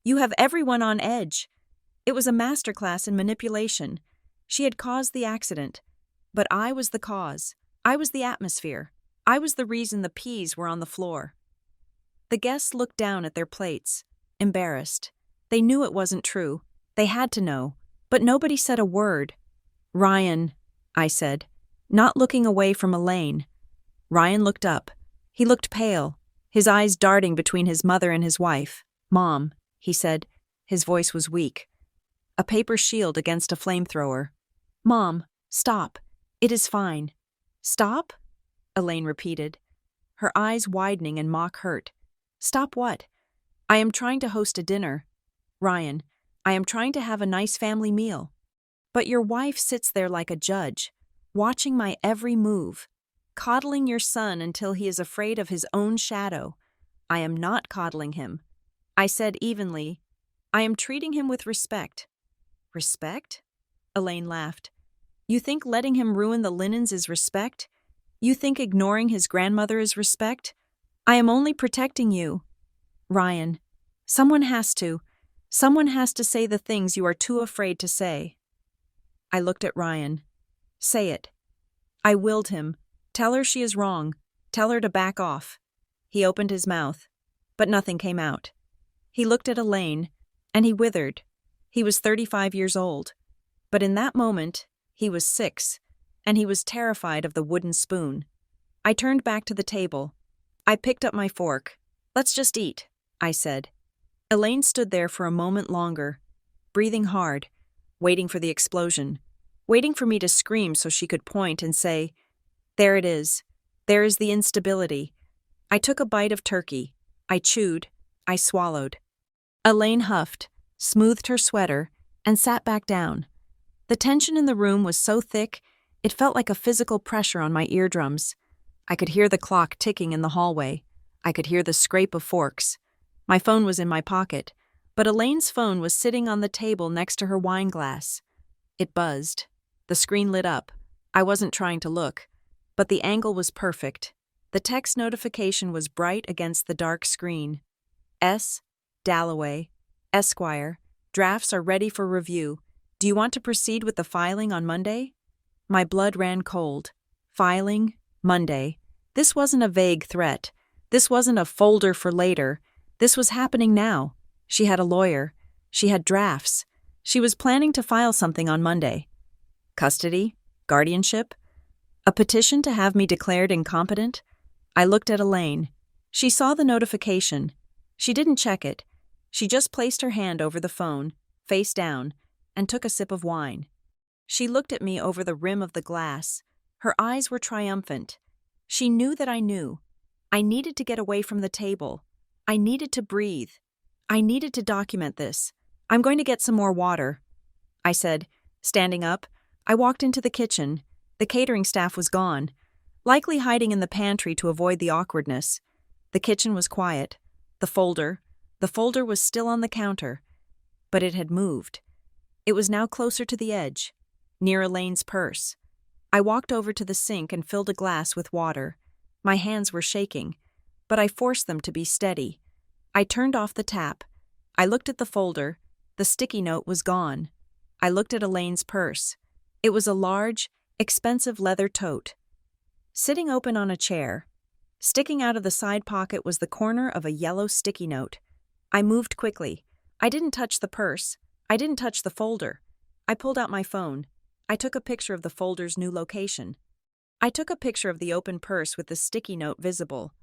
You have everyone on edge." It was a masterclass in manipulation. She had caused the accident, but I was the cause. I was the atmosphere. I was the reason the peas were on the floor. The guests looked down at their plates, embarrassed. They knew it wasn't true. They had to know, but nobody said a word. "Ryan," I said, not looking away from Elaine. Ryan looked up. He looked pale, his eyes darting between his mother and his wife. "Mom," he said. His voice was weak. A paper shield against a flamethrower. "Mom, stop. It is fine." "Stop?" Elaine repeated, her eyes widening in mock hurt. "Stop what?" "I am trying to host a dinner. Ryan, I am trying to have a nice family meal. But your wife sits there like a judge, watching my every move, coddling your son until he is afraid of his own shadow. I am not coddling him." I said evenly, "I am treating him with respect." "Respect?" Elaine laughed. "You think letting him ruin the linens is respect? You think ignoring his grandmother is respect? I am only protecting you." "Ryan, someone has to say the things you are too afraid to say." I looked at Ryan. "Say it." I willed him. "Tell her she is wrong. Tell her to back off." He opened his mouth, but nothing came out. He looked at Elaine, and he withered. He was 35 years old, but in that moment, he was 6, and he was terrified of the wooden spoon. I turned back to the table. I picked up my fork. "Let's just eat," I said. Elaine stood there for a moment longer, breathing hard, waiting for the explosion, waiting for me to scream so she could point and say, "There it is. There is the instability." I took a bite of turkey. I chewed. I swallowed. Elaine huffed, smoothed her sweater, and sat back down. The tension in the room was so thick, it felt like a physical pressure on my eardrums. I could hear the clock ticking in the hallway. I could hear the scrape of forks. My phone was in my pocket, but Elaine's phone was sitting on the table next to her wine glass. It buzzed. The screen lit up. I wasn't trying to look, but the angle was perfect. The text notification was bright against the dark screen. S. Dalloway, Esquire, drafts are ready for review. Do you want to proceed with the filing on Monday? My blood ran cold. Filing? Monday. This wasn't a vague threat. This wasn't a folder for later. This was happening now. She had a lawyer. She had drafts. She was planning to file something on Monday. Custody? Guardianship? A petition to have me declared incompetent? I looked at Elaine. She saw the notification. She didn't check it. She just placed her hand over the phone, face down, and took a sip of wine. She looked at me over the rim of the glass. Her eyes were triumphant. She knew that I knew. I needed to get away from the table. I needed to breathe. I needed to document this. I'm going to get some more water, I said, standing up. I walked into the kitchen. The catering staff was gone, likely hiding in the pantry to avoid the awkwardness. The kitchen was quiet. The folder was still on the counter, but it had moved. It was now closer to the edge, near Elaine's purse. I walked over to the sink and filled a glass with water. My hands were shaking, but I forced them to be steady. I turned off the tap. I looked at the folder. The sticky note was gone. I looked at Elaine's purse. It was a large, expensive leather tote. Sitting open on a chair, sticking out of the side pocket was the corner of a yellow sticky note. I moved quickly. I didn't touch the purse. I didn't touch the folder. I pulled out my phone. I took a picture of the folder's new location. I took a picture of the open purse with the sticky note visible.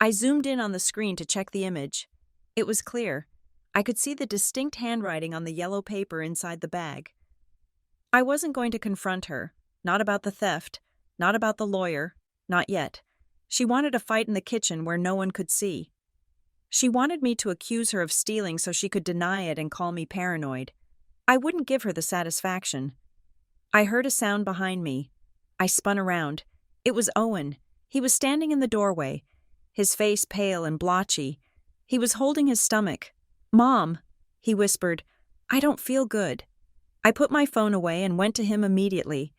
I zoomed in on the screen to check the image. It was clear. I could see the distinct handwriting on the yellow paper inside the bag. I wasn't going to confront her. Not about the theft. Not about the lawyer. Not yet. She wanted a fight in the kitchen where no one could see. She wanted me to accuse her of stealing so she could deny it and call me paranoid. I wouldn't give her the satisfaction. I heard a sound behind me. I spun around. It was Owen. He was standing in the doorway, his face pale and blotchy. He was holding his stomach. "Mom," he whispered, "I don't feel good." I put my phone away and went to him immediately.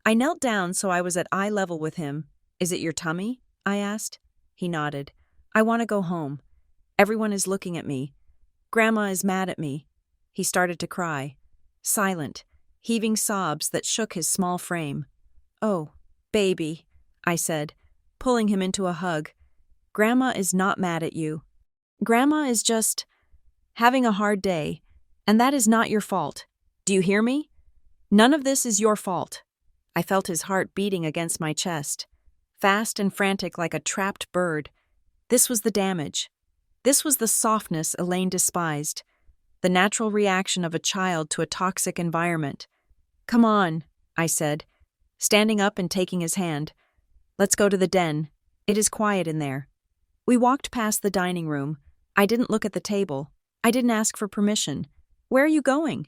I knelt down so I was at eye level with him. "Is it your tummy?" I asked. He nodded. "I want to go home. Everyone is looking at me. Grandma is mad at me." He started to cry. Silent, heaving sobs that shook his small frame. "Oh, baby," I said, pulling him into a hug. "Grandma is not mad at you. Grandma is just having a hard day, and that is not your fault. Do you hear me? None of this is your fault." I felt his heart beating against my chest, fast and frantic like a trapped bird. This was the damage. This was the softness Elaine despised, the natural reaction of a child to a toxic environment. "Come on," I said, standing up and taking his hand. "Let's go to the den. It is quiet in there." We walked past the dining room. I didn't look at the table. I didn't ask for permission. "Where are you going?"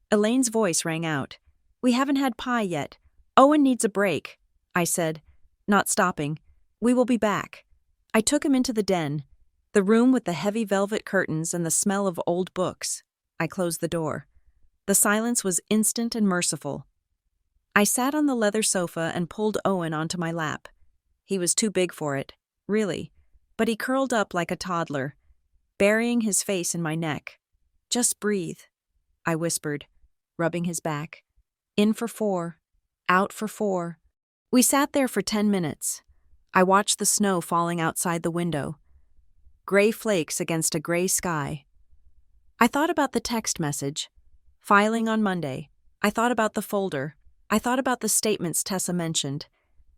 Elaine's voice rang out. "We haven't had pie yet. Owen needs a break," I said, not stopping. "We will be back." I took him into the den, the room with the heavy velvet curtains and the smell of old books. I closed the door. The silence was instant and merciful. I sat on the leather sofa and pulled Owen onto my lap. He was too big for it, really, but he curled up like a toddler, burying his face in my neck. "Just breathe," I whispered, rubbing his back. "In for 4, out for 4. We sat there for 10 minutes. I watched the snow falling outside the window, gray flakes against a gray sky. I thought about the text message, filing on Monday. I thought about the folder. I thought about the statements Tessa mentioned.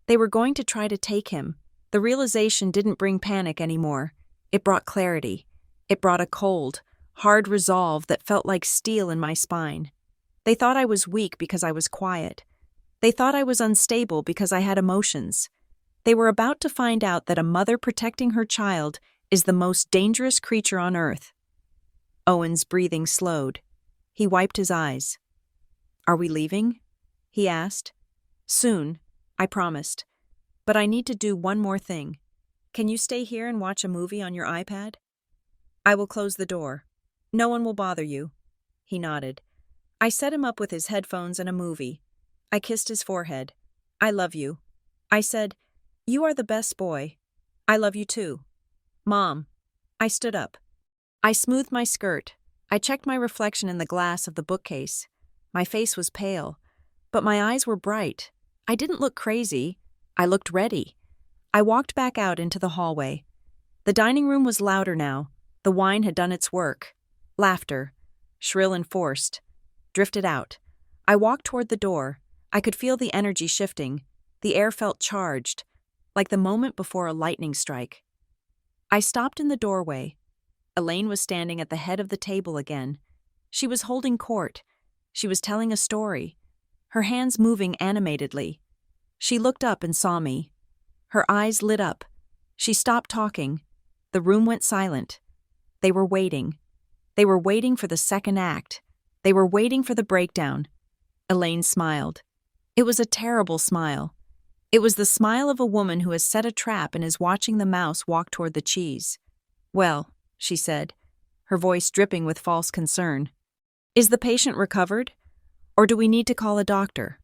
They were going to try to take him. The realization didn't bring panic anymore. It brought clarity. It brought a cold, hard resolve that felt like steel in my spine. They thought I was weak because I was quiet. They thought I was unstable because I had emotions. They were about to find out that a mother protecting her child is the most dangerous creature on earth. Owen's breathing slowed. He wiped his eyes. "Are we leaving?" he asked. "Soon," I promised. "But I need to do one more thing. Can you stay here and watch a movie on your iPad?" "I will close the door. No one will bother you." He nodded. I set him up with his headphones and a movie. I kissed his forehead. I love you. I said, you are the best boy. I love you too. Mom. I stood up. I smoothed my skirt. I checked my reflection in the glass of the bookcase. My face was pale, but my eyes were bright. I didn't look crazy. I looked ready. I walked back out into the hallway. The dining room was louder now. The wine had done its work. Laughter, shrill and forced, drifted out. I walked toward the door. I could feel the energy shifting. The air felt charged, like the moment before a lightning strike. I stopped in the doorway. Elaine was standing at the head of the table again. She was holding court. She was telling a story, her hands moving animatedly. She looked up and saw me. Her eyes lit up. She stopped talking. The room went silent. They were waiting. They were waiting for the second act. They were waiting for the breakdown. Elaine smiled. It was a terrible smile. It was the smile of a woman who has set a trap and is watching the mouse walk toward the cheese. Well, she said, her voice dripping with false concern. Is the patient recovered? Or do we need to call a doctor?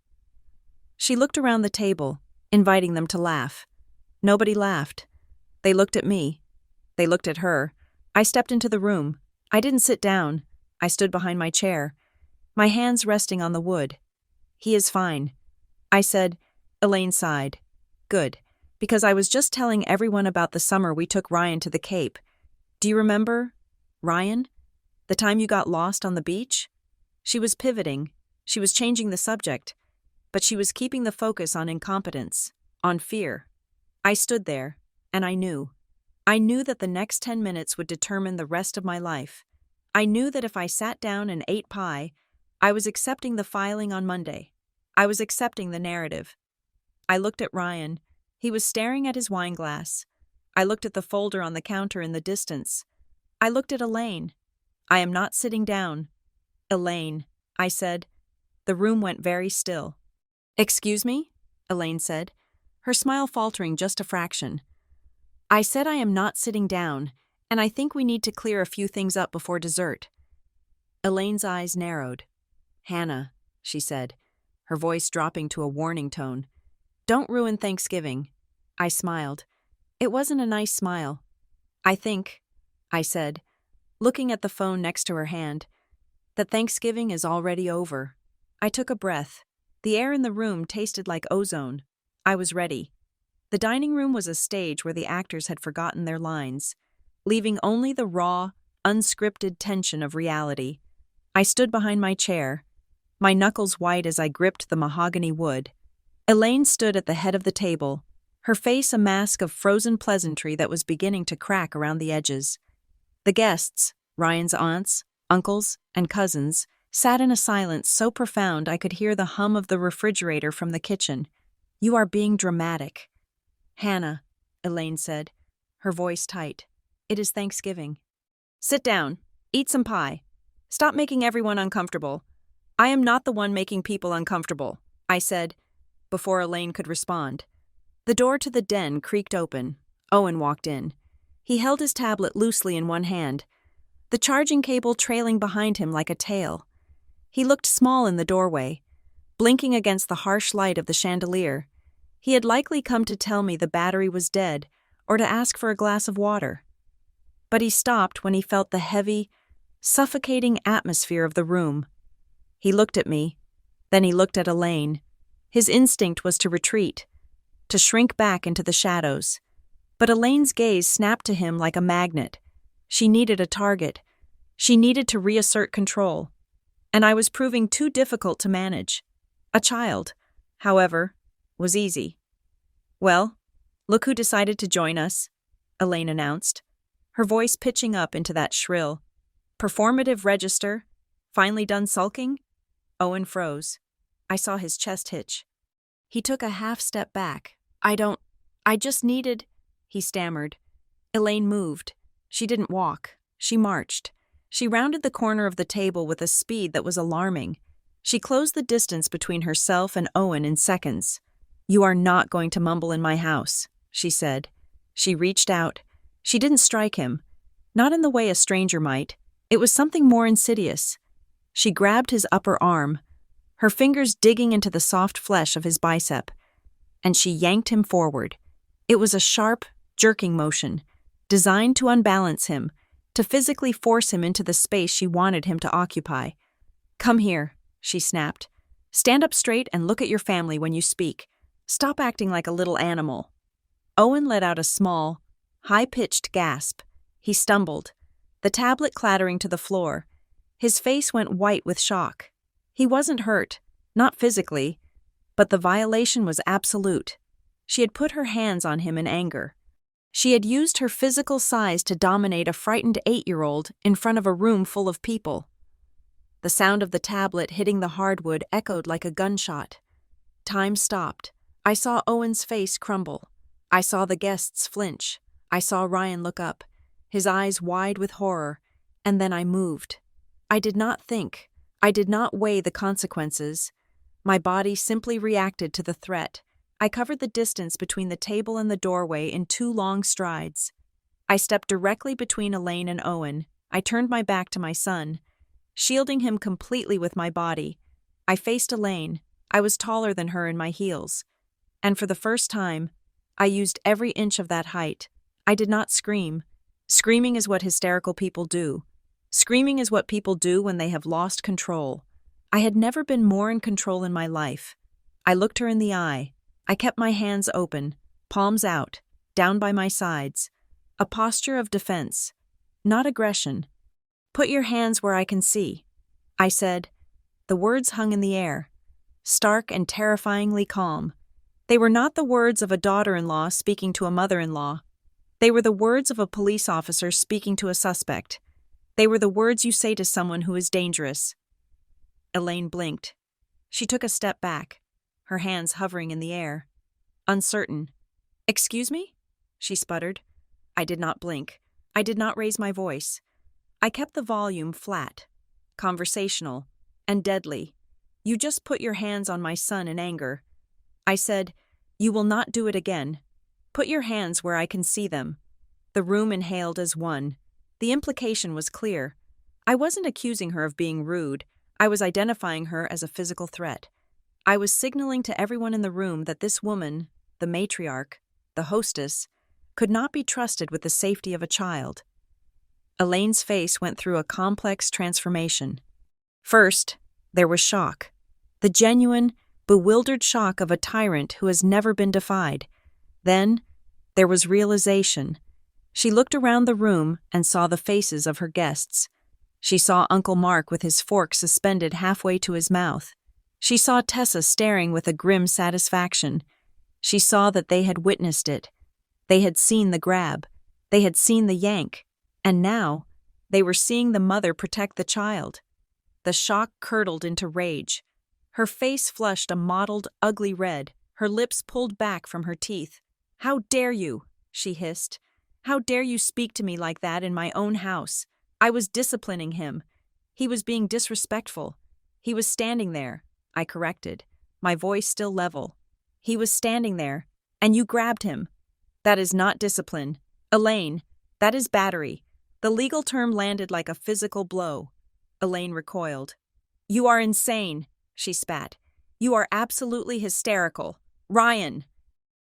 She looked around the table, inviting them to laugh. Nobody laughed. They looked at me. They looked at her. I stepped into the room. I didn't sit down. I stood behind my chair, my hands resting on the wood. He is fine. I said. Elaine sighed. Good, because I was just telling everyone about the summer we took Ryan to the Cape. Do you remember, Ryan? The time you got lost on the beach? She was pivoting. She was changing the subject. But she was keeping the focus on incompetence, on fear. I stood there, and I knew. I knew that the next 10 minutes would determine the rest of my life. I knew that if I sat down and ate pie, I was accepting the filing on Monday. I was accepting the narrative. I looked at Ryan. He was staring at his wine glass. I looked at the folder on the counter in the distance. I looked at Elaine. I am not sitting down. Elaine, I said. The room went very still. Excuse me? Elaine said, her smile faltering just a fraction. I said I am not sitting down, and I think we need to clear a few things up before dessert. Elaine's eyes narrowed. Hannah, she said, her voice dropping to a warning tone. Don't ruin Thanksgiving. I smiled. It wasn't a nice smile. I think, I said, looking at the phone next to her hand, that Thanksgiving is already over. I took a breath. The air in the room tasted like ozone. I was ready. The dining room was a stage where the actors had forgotten their lines, leaving only the raw, unscripted tension of reality. I stood behind my chair, my knuckles white as I gripped the mahogany wood. Elaine stood at the head of the table, her face a mask of frozen pleasantry that was beginning to crack around the edges. The guests, Ryan's aunts, uncles, and cousins, sat in a silence so profound I could hear the hum of the refrigerator from the kitchen. You are being dramatic. Hannah, Elaine said, her voice tight. It is Thanksgiving. Sit down. Eat some pie. Stop making everyone uncomfortable. I am not the one making people uncomfortable, I said, before Elaine could respond. The door to the den creaked open. Owen walked in. He held his tablet loosely in one hand, the charging cable trailing behind him like a tail. He looked small in the doorway, blinking against the harsh light of the chandelier. He had likely come to tell me the battery was dead or to ask for a glass of water. But he stopped when he felt the heavy, suffocating atmosphere of the room. He looked at me, then he looked at Elaine. His instinct was to retreat, to shrink back into the shadows. But Elaine's gaze snapped to him like a magnet. She needed a target. She needed to reassert control. And I was proving too difficult to manage. A child, however, was easy. Well, look who decided to join us, Elaine announced, her voice pitching up into that shrill, performative register. Finally done sulking? Owen froze. I saw his chest hitch. He took a half step back. I just needed, he stammered. Elaine moved. She didn't walk. She marched. She rounded the corner of the table with a speed that was alarming. She closed the distance between herself and Owen in seconds. You are not going to mumble in my house, she said. She reached out. She didn't strike him. Not in the way a stranger might. It was something more insidious. She grabbed his upper arm, her fingers digging into the soft flesh of his bicep, and she yanked him forward. It was a sharp, jerking motion, designed to unbalance him, to physically force him into the space she wanted him to occupy. "Come here," she snapped. "Stand up straight and look at your family when you speak. Stop acting like a little animal." Owen let out a small, high-pitched gasp. He stumbled, the tablet clattering to the floor. His face went white with shock. He wasn't hurt, not physically, but the violation was absolute. She had put her hands on him in anger. She had used her physical size to dominate a frightened 8-year-old in front of a room full of people. The sound of the tablet hitting the hardwood echoed like a gunshot. Time stopped. I saw Owen's face crumble. I saw the guests flinch. I saw Ryan look up, his eyes wide with horror, and then I moved. I did not think. I did not weigh the consequences. My body simply reacted to the threat. I covered the distance between the table and the doorway in 2 long strides. I stepped directly between Elaine and Owen. I turned my back to my son, shielding him completely with my body. I faced Elaine. I was taller than her in my heels. And for the first time, I used every inch of that height. I did not scream. Screaming is what hysterical people do. Screaming is what people do when they have lost control. I had never been more in control in my life. I looked her in the eye. I kept my hands open, palms out, down by my sides. A posture of defense, not aggression. "Put your hands where I can see," I said. The words hung in the air, stark and terrifyingly calm. They were not the words of a daughter-in-law speaking to a mother-in-law. They were the words of a police officer speaking to a suspect. They were the words you say to someone who is dangerous. Elaine blinked. She took a step back, her hands hovering in the air. Uncertain. "Excuse me?" she sputtered. I did not blink. I did not raise my voice. I kept the volume flat, conversational, and deadly. "You just put your hands on my son in anger." I said, "You will not do it again. Put your hands where I can see them." The room inhaled as one. The implication was clear. I wasn't accusing her of being rude. I was identifying her as a physical threat. I was signaling to everyone in the room that this woman, the matriarch, the hostess, could not be trusted with the safety of a child. Elaine's face went through a complex transformation. First, there was shock. The genuine, bewildered shock of a tyrant who has never been defied. Then, there was realization. She looked around the room and saw the faces of her guests. She saw Uncle Mark with his fork suspended halfway to his mouth. She saw Tessa staring with a grim satisfaction. She saw that they had witnessed it. They had seen the grab. They had seen the yank. And now, they were seeing the mother protect the child. The shock curdled into rage. Her face flushed a mottled, ugly red, her lips pulled back from her teeth. "How dare you?" she hissed. "How dare you speak to me like that in my own house? I was disciplining him. He was being disrespectful. He was standing there," I corrected, my voice still level. "He was standing there, and you grabbed him. That is not discipline. Elaine, that is battery." The legal term landed like a physical blow. Elaine recoiled. "You are insane," she spat. "You are absolutely hysterical. Ryan!"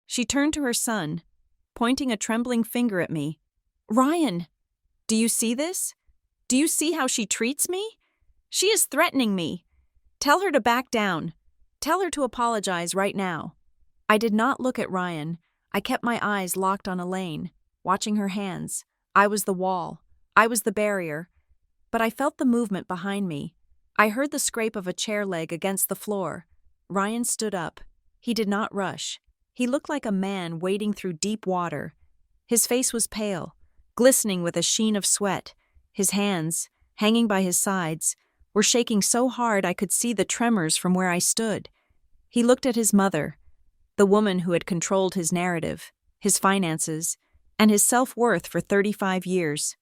She turned to her son, pointing a trembling finger at me. "Ryan, do you see this? Do you see how she treats me? She is threatening me. Tell her to back down. Tell her to apologize right now." I did not look at Ryan. I kept my eyes locked on Elaine, watching her hands. I was the wall. I was the barrier. But I felt the movement behind me. I heard the scrape of a chair leg against the floor. Ryan stood up. He did not rush. He looked like a man wading through deep water. His face was pale, glistening with a sheen of sweat. His hands, hanging by his sides, were shaking so hard I could see the tremors from where I stood. He looked at his mother, the woman who had controlled his narrative, his finances, and his self-worth for 35 years.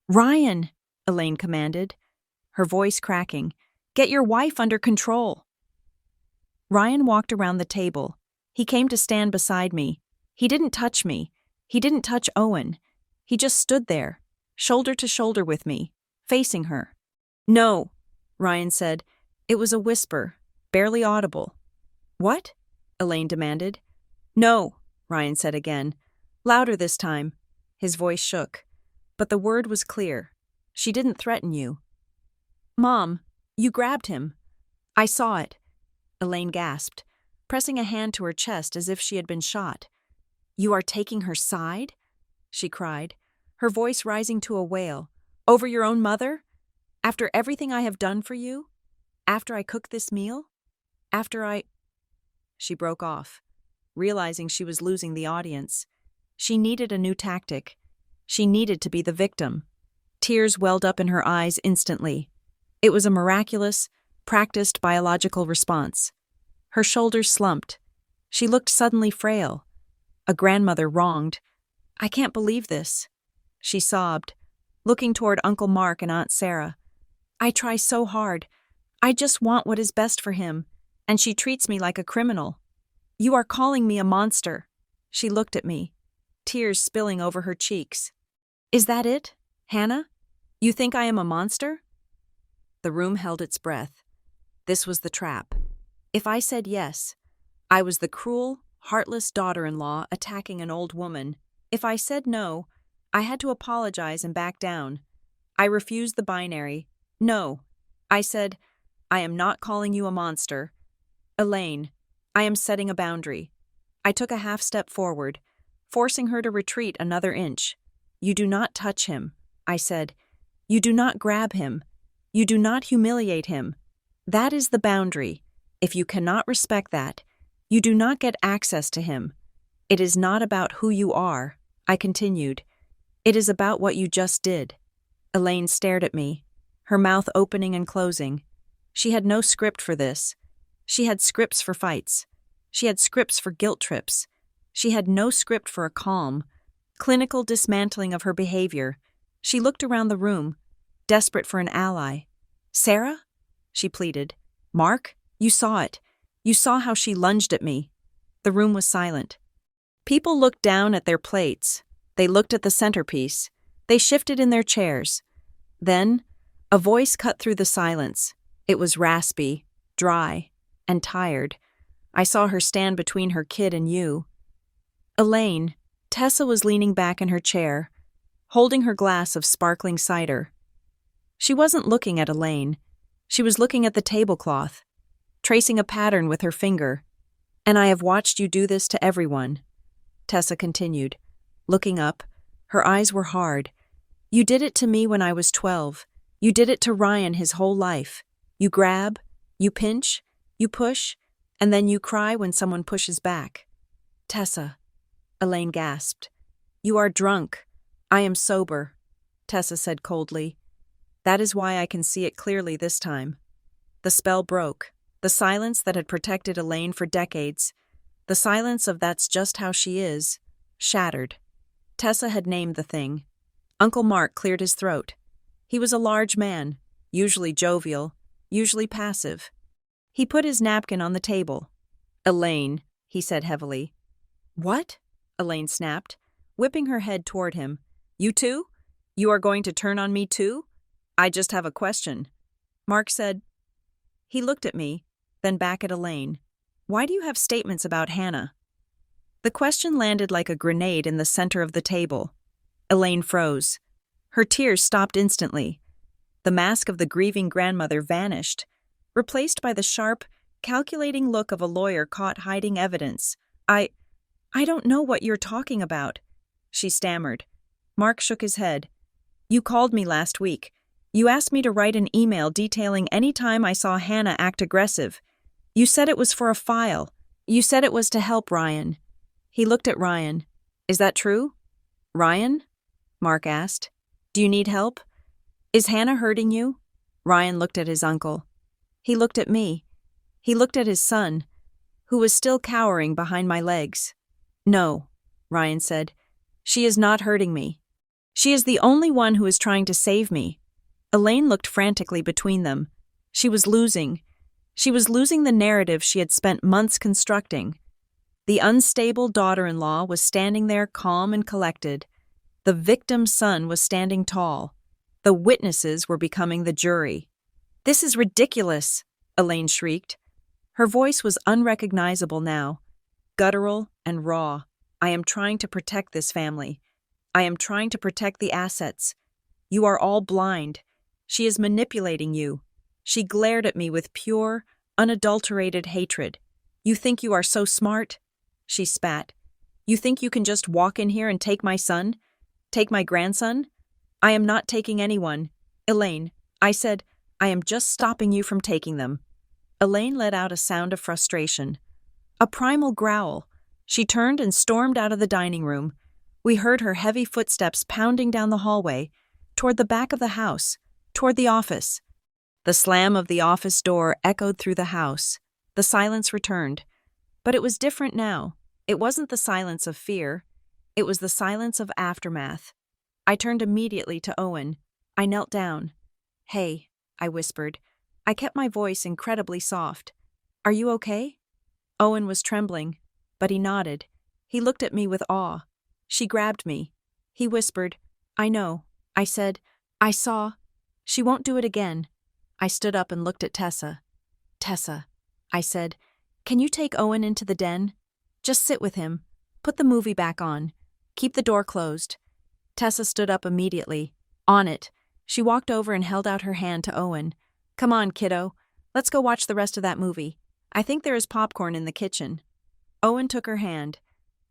"Ryan," Elaine commanded, her voice cracking, "get your wife under control." Ryan walked around the table. He came to stand beside me. He didn't touch me. He didn't touch Owen. He just stood there, shoulder to shoulder with me, facing her. "No," Ryan said. It was a whisper, barely audible. What? Elaine demanded. No, Ryan said again, louder this time. His voice shook, but the word was clear. She didn't threaten you. Mom, you grabbed him. I saw it, Elaine gasped, pressing a hand to her chest as if she had been shot. You are taking her side? She cried, her voice rising to a wail. Over your own mother? After everything I have done for you? After I cooked this meal? After I... She broke off, realizing she was losing the audience. She needed a new tactic. She needed to be the victim. Tears welled up in her eyes instantly. It was a miraculous, practiced biological response. Her shoulders slumped. She looked suddenly frail. A grandmother wronged. I can't believe this, she sobbed, looking toward Uncle Mark and Aunt Sarah. I try so hard. I just want what is best for him, and she treats me like a criminal. You are calling me a monster. She looked at me, tears spilling over her cheeks. Is that it, Hannah? You think I am a monster? The room held its breath. This was the trap. If I said yes, I was the cruel, heartless daughter-in-law attacking an old woman. If I said no, I had to apologize and back down. I refused the binary. No. I said, I am not calling you a monster. Elaine, I am setting a boundary. I took a half step forward, forcing her to retreat another inch. You do not touch him, I said. You do not grab him. You do not humiliate him. That is the boundary. If you cannot respect that, you do not get access to him. It is not about who you are, I continued. It is about what you just did. Elaine stared at me, her mouth opening and closing. She had no script for this. She had scripts for fights. She had scripts for guilt trips. She had no script for a calm, clinical dismantling of her behavior. She looked around the room, desperate for an ally. Sarah? She pleaded. Mark, you saw it. You saw how she lunged at me. The room was silent. People looked down at their plates. They looked at the centerpiece. They shifted in their chairs. Then, a voice cut through the silence. It was raspy, dry, and tired. I saw her stand between her kid and you. Elaine, Tessa was leaning back in her chair, holding her glass of sparkling cider. She wasn't looking at Elaine. She was looking at the tablecloth, tracing a pattern with her finger. And I have watched you do this to everyone, Tessa continued, looking up. Her eyes were hard. You did it to me when I was 12. You did it to Ryan his whole life. You grab, you pinch, you push, and then you cry when someone pushes back. Tessa, Elaine gasped. You are drunk. I am sober, Tessa said coldly. That is why I can see it clearly this time. The spell broke. The silence that had protected Elaine for decades, the silence of that's just how she is, shattered. Tessa had named the thing. Uncle Mark cleared his throat. He was a large man, usually jovial, usually passive. He put his napkin on the table. Elaine, he said heavily. What? Elaine snapped, whipping her head toward him. You too? You are going to turn on me too? I just have a question. Mark said. He looked at me, then back at Elaine. Why do you have statements about Hannah? The question landed like a grenade in the center of the table. Elaine froze. Her tears stopped instantly. The mask of the grieving grandmother vanished, replaced by the sharp, calculating look of a lawyer caught hiding evidence. I don't know what you're talking about, she stammered. Mark shook his head. You called me last week. You asked me to write an email detailing any time I saw Hannah act aggressive. You said it was for a file. You said it was to help Ryan. He looked at Ryan. Is that true? Ryan? Mark asked. Do you need help? Is Hannah hurting you? Ryan looked at his uncle. He looked at me. He looked at his son, who was still cowering behind my legs. No, Ryan said. She is not hurting me. She is the only one who is trying to save me. Elaine looked frantically between them. She was losing. She was losing the narrative she had spent months constructing. The unstable daughter-in-law was standing there calm and collected. The victim's son was standing tall. The witnesses were becoming the jury. This is ridiculous, Elaine shrieked. Her voice was unrecognizable now, guttural and raw. I am trying to protect this family. I am trying to protect the assets. You are all blind. She is manipulating you. She glared at me with pure, unadulterated hatred. You think you are so smart? She spat. You think you can just walk in here and take my son? Take my grandson? I am not taking anyone. Elaine, I said, I am just stopping you from taking them. Elaine let out a sound of frustration. A primal growl. She turned and stormed out of the dining room. We heard her heavy footsteps pounding down the hallway, toward the back of the house, toward the office. The slam of the office door echoed through the house. The silence returned. But it was different now. It wasn't the silence of fear. It was the silence of aftermath. I turned immediately to Owen. I knelt down. Hey, I whispered. I kept my voice incredibly soft. Are you okay? Owen was trembling, but he nodded. He looked at me with awe. She grabbed me. He whispered, I know. I said, I saw. She won't do it again. I stood up and looked at Tessa. Tessa, I said, can you take Owen into the den? Just sit with him. Put the movie back on. Keep the door closed. Tessa stood up immediately. On it. She walked over and held out her hand to Owen. Come on, kiddo. Let's go watch the rest of that movie. I think there is popcorn in the kitchen. Owen took her hand.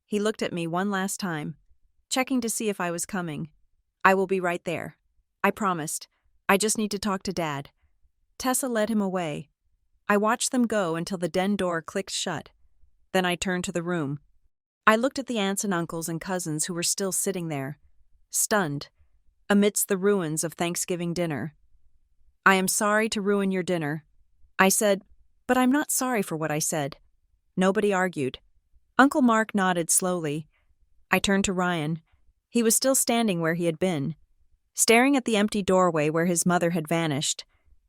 He looked at me one last time, checking to see if I was coming. I will be right there. I promised. I just need to talk to Dad. Tessa led him away. I watched them go until the den door clicked shut. Then I turned to the room. I looked at the aunts and uncles and cousins who were still sitting there, stunned, amidst the ruins of Thanksgiving dinner. I am sorry to ruin your dinner. I said, but I'm not sorry for what I said. Nobody argued. Uncle Mark nodded slowly. I turned to Ryan. He was still standing where he had been, staring at the empty doorway where his mother had vanished.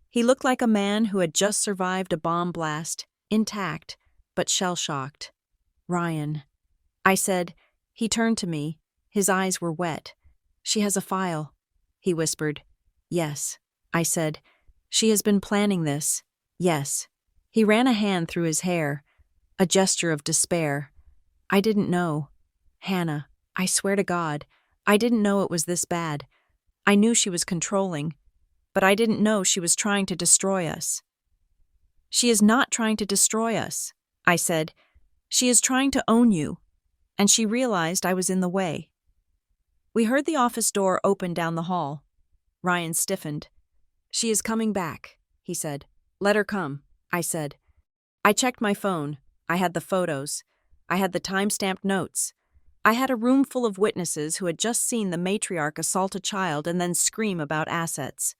He looked like a man who had just survived a bomb blast, intact, but shell-shocked. Ryan. I said. He turned to me. His eyes were wet. She has a file, he whispered. Yes, I said. She has been planning this. Yes. He ran a hand through his hair, a gesture of despair. I didn't know. Hannah, I swear to God, I didn't know it was this bad. I knew she was controlling, but I didn't know she was trying to destroy us. She is not trying to destroy us, I said. She is trying to own you, and she realized I was in the way. We heard the office door open down the hall. Ryan stiffened. She is coming back, he said. Let her come, I said. I checked my phone. I had the photos. I had the time-stamped notes. I had a room full of witnesses who had just seen the matriarch assault a child and then scream about assets.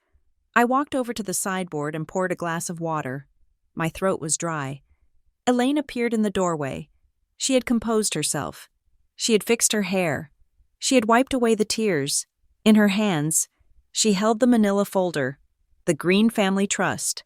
I walked over to the sideboard and poured a glass of water. My throat was dry. Elaine appeared in the doorway. She had composed herself. She had fixed her hair. She had wiped away the tears. In her hands, she held the manila folder, the Green Family Trust.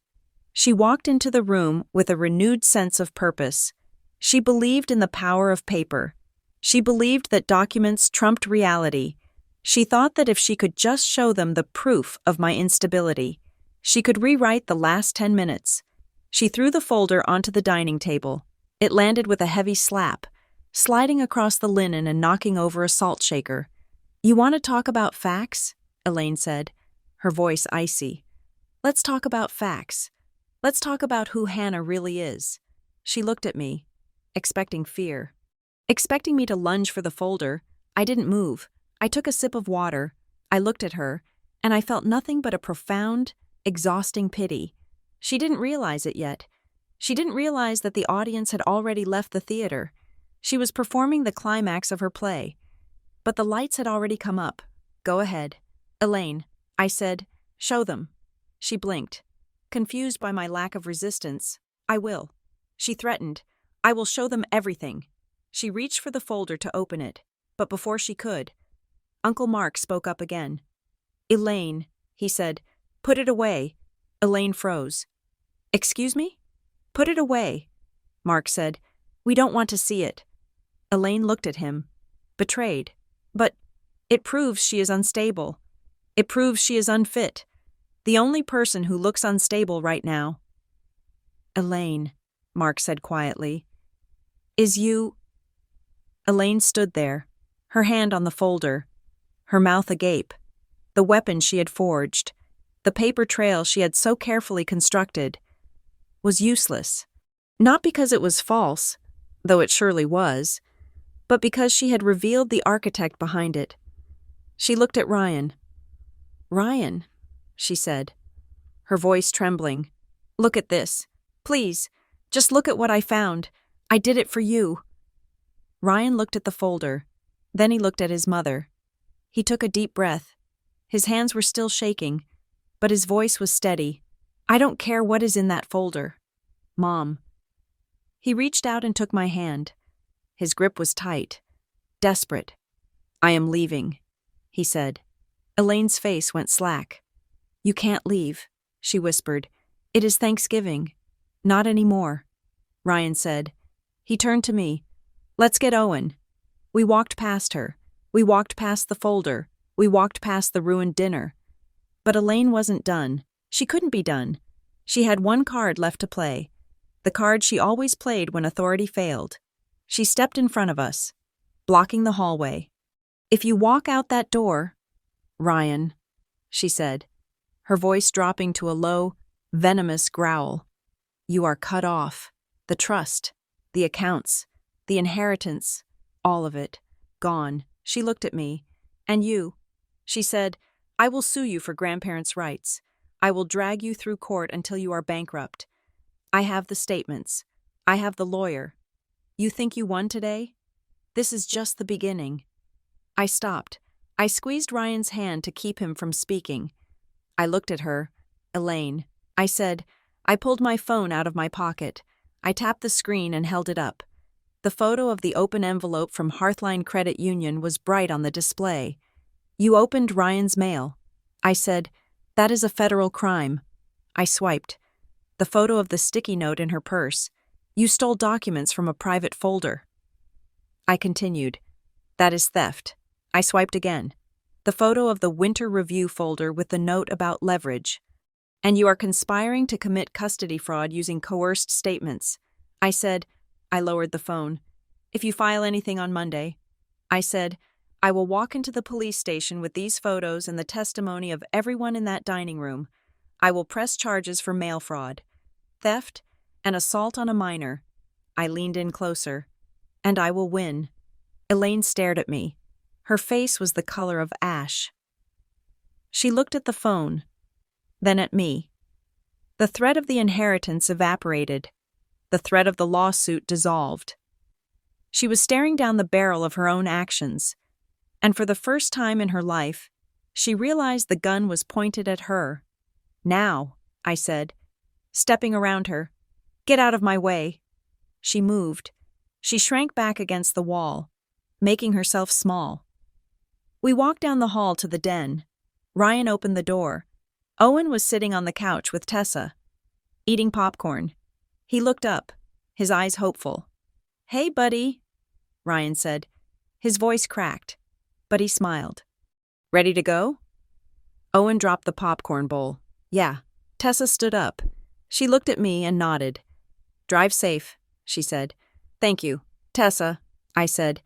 She walked into the room with a renewed sense of purpose. She believed in the power of paper. She believed that documents trumped reality. She thought that if she could just show them the proof of my instability, she could rewrite the last 10 minutes. She threw the folder onto the dining table. It landed with a heavy slap, sliding across the linen and knocking over a salt shaker. You want to talk about facts? Elaine said, her voice icy. Let's talk about facts. Let's talk about who Hannah really is. She looked at me, expecting fear. Expecting me to lunge for the folder, I didn't move. I took a sip of water. I looked at her, and I felt nothing but a profound, exhausting pity. She didn't realize it yet. She didn't realize that the audience had already left the theater. She was performing the climax of her play. But the lights had already come up. Go ahead. Elaine, I said, show them. She blinked. Confused by my lack of resistance, I will. She threatened, I will show them everything. She reached for the folder to open it, but before she could, Uncle Mark spoke up again. Elaine, he said, put it away. Elaine froze. Excuse me? Put it away, Mark said. We don't want to see it. Elaine looked at him, betrayed. But it proves she is unstable. It proves she is unfit. The only person who looks unstable right now. Elaine, Mark said quietly. Is you. Elaine stood there, her hand on the folder, her mouth agape. The weapon she had forged, the paper trail she had so carefully constructed, was useless. Not because it was false, though it surely was, but because she had revealed the architect behind it. She looked at Ryan. Ryan, she said, her voice trembling. Look at this. Please, just look at what I found. I did it for you. Ryan looked at the folder. Then he looked at his mother. He took a deep breath. His hands were still shaking, but his voice was steady. I don't care what is in that folder. Mom. He reached out and took my hand. His grip was tight, desperate. I am leaving, he said. Elaine's face went slack. You can't leave, she whispered. It is Thanksgiving. Not anymore, Ryan said. He turned to me. Let's get Owen. We walked past her. We walked past the folder. We walked past the ruined dinner. But Elaine wasn't done. She couldn't be done. She had one card left to play. The card she always played when authority failed. She stepped in front of us, blocking the hallway. If you walk out that door, Ryan, she said, her voice dropping to a low, venomous growl. You are cut off. The trust, the accounts, the inheritance, all of it, gone. She looked at me. And you, she said, I will sue you for grandparents' rights. I will drag you through court until you are bankrupt. I have the statements. I have the lawyer. You think you won today? This is just the beginning. I stopped. I squeezed Ryan's hand to keep him from speaking. I looked at her, Elaine. I said, I pulled my phone out of my pocket. I tapped the screen and held it up. The photo of the open envelope from Hearthline Credit Union was bright on the display. You opened Ryan's mail. I said, that is a federal crime. I swiped. The photo of the sticky note in her purse. You stole documents from a private folder. I continued. That is theft. I swiped again. The photo of the Winter Review folder with the note about leverage. And you are conspiring to commit custody fraud using coerced statements. I said, I lowered the phone. If you file anything on Monday. I said, I will walk into the police station with these photos and the testimony of everyone in that dining room. I will press charges for mail fraud, theft, and assault on a minor. I leaned in closer. And I will win. Elaine stared at me. Her face was the color of ash. She looked at the phone, then at me. The threat of the inheritance evaporated. The threat of the lawsuit dissolved. She was staring down the barrel of her own actions, and for the first time in her life, she realized the gun was pointed at her. Now, I said, stepping around her, get out of my way. She moved. She shrank back against the wall, making herself small. We walked down the hall to the den. Ryan opened the door. Owen was sitting on the couch with Tessa, eating popcorn. He looked up, his eyes hopeful. Hey, buddy, Ryan said. His voice cracked, but he smiled. Ready to go? Owen dropped the popcorn bowl. Yeah. Tessa stood up. She looked at me and nodded. Drive safe, she said. Thank you, Tessa, I said.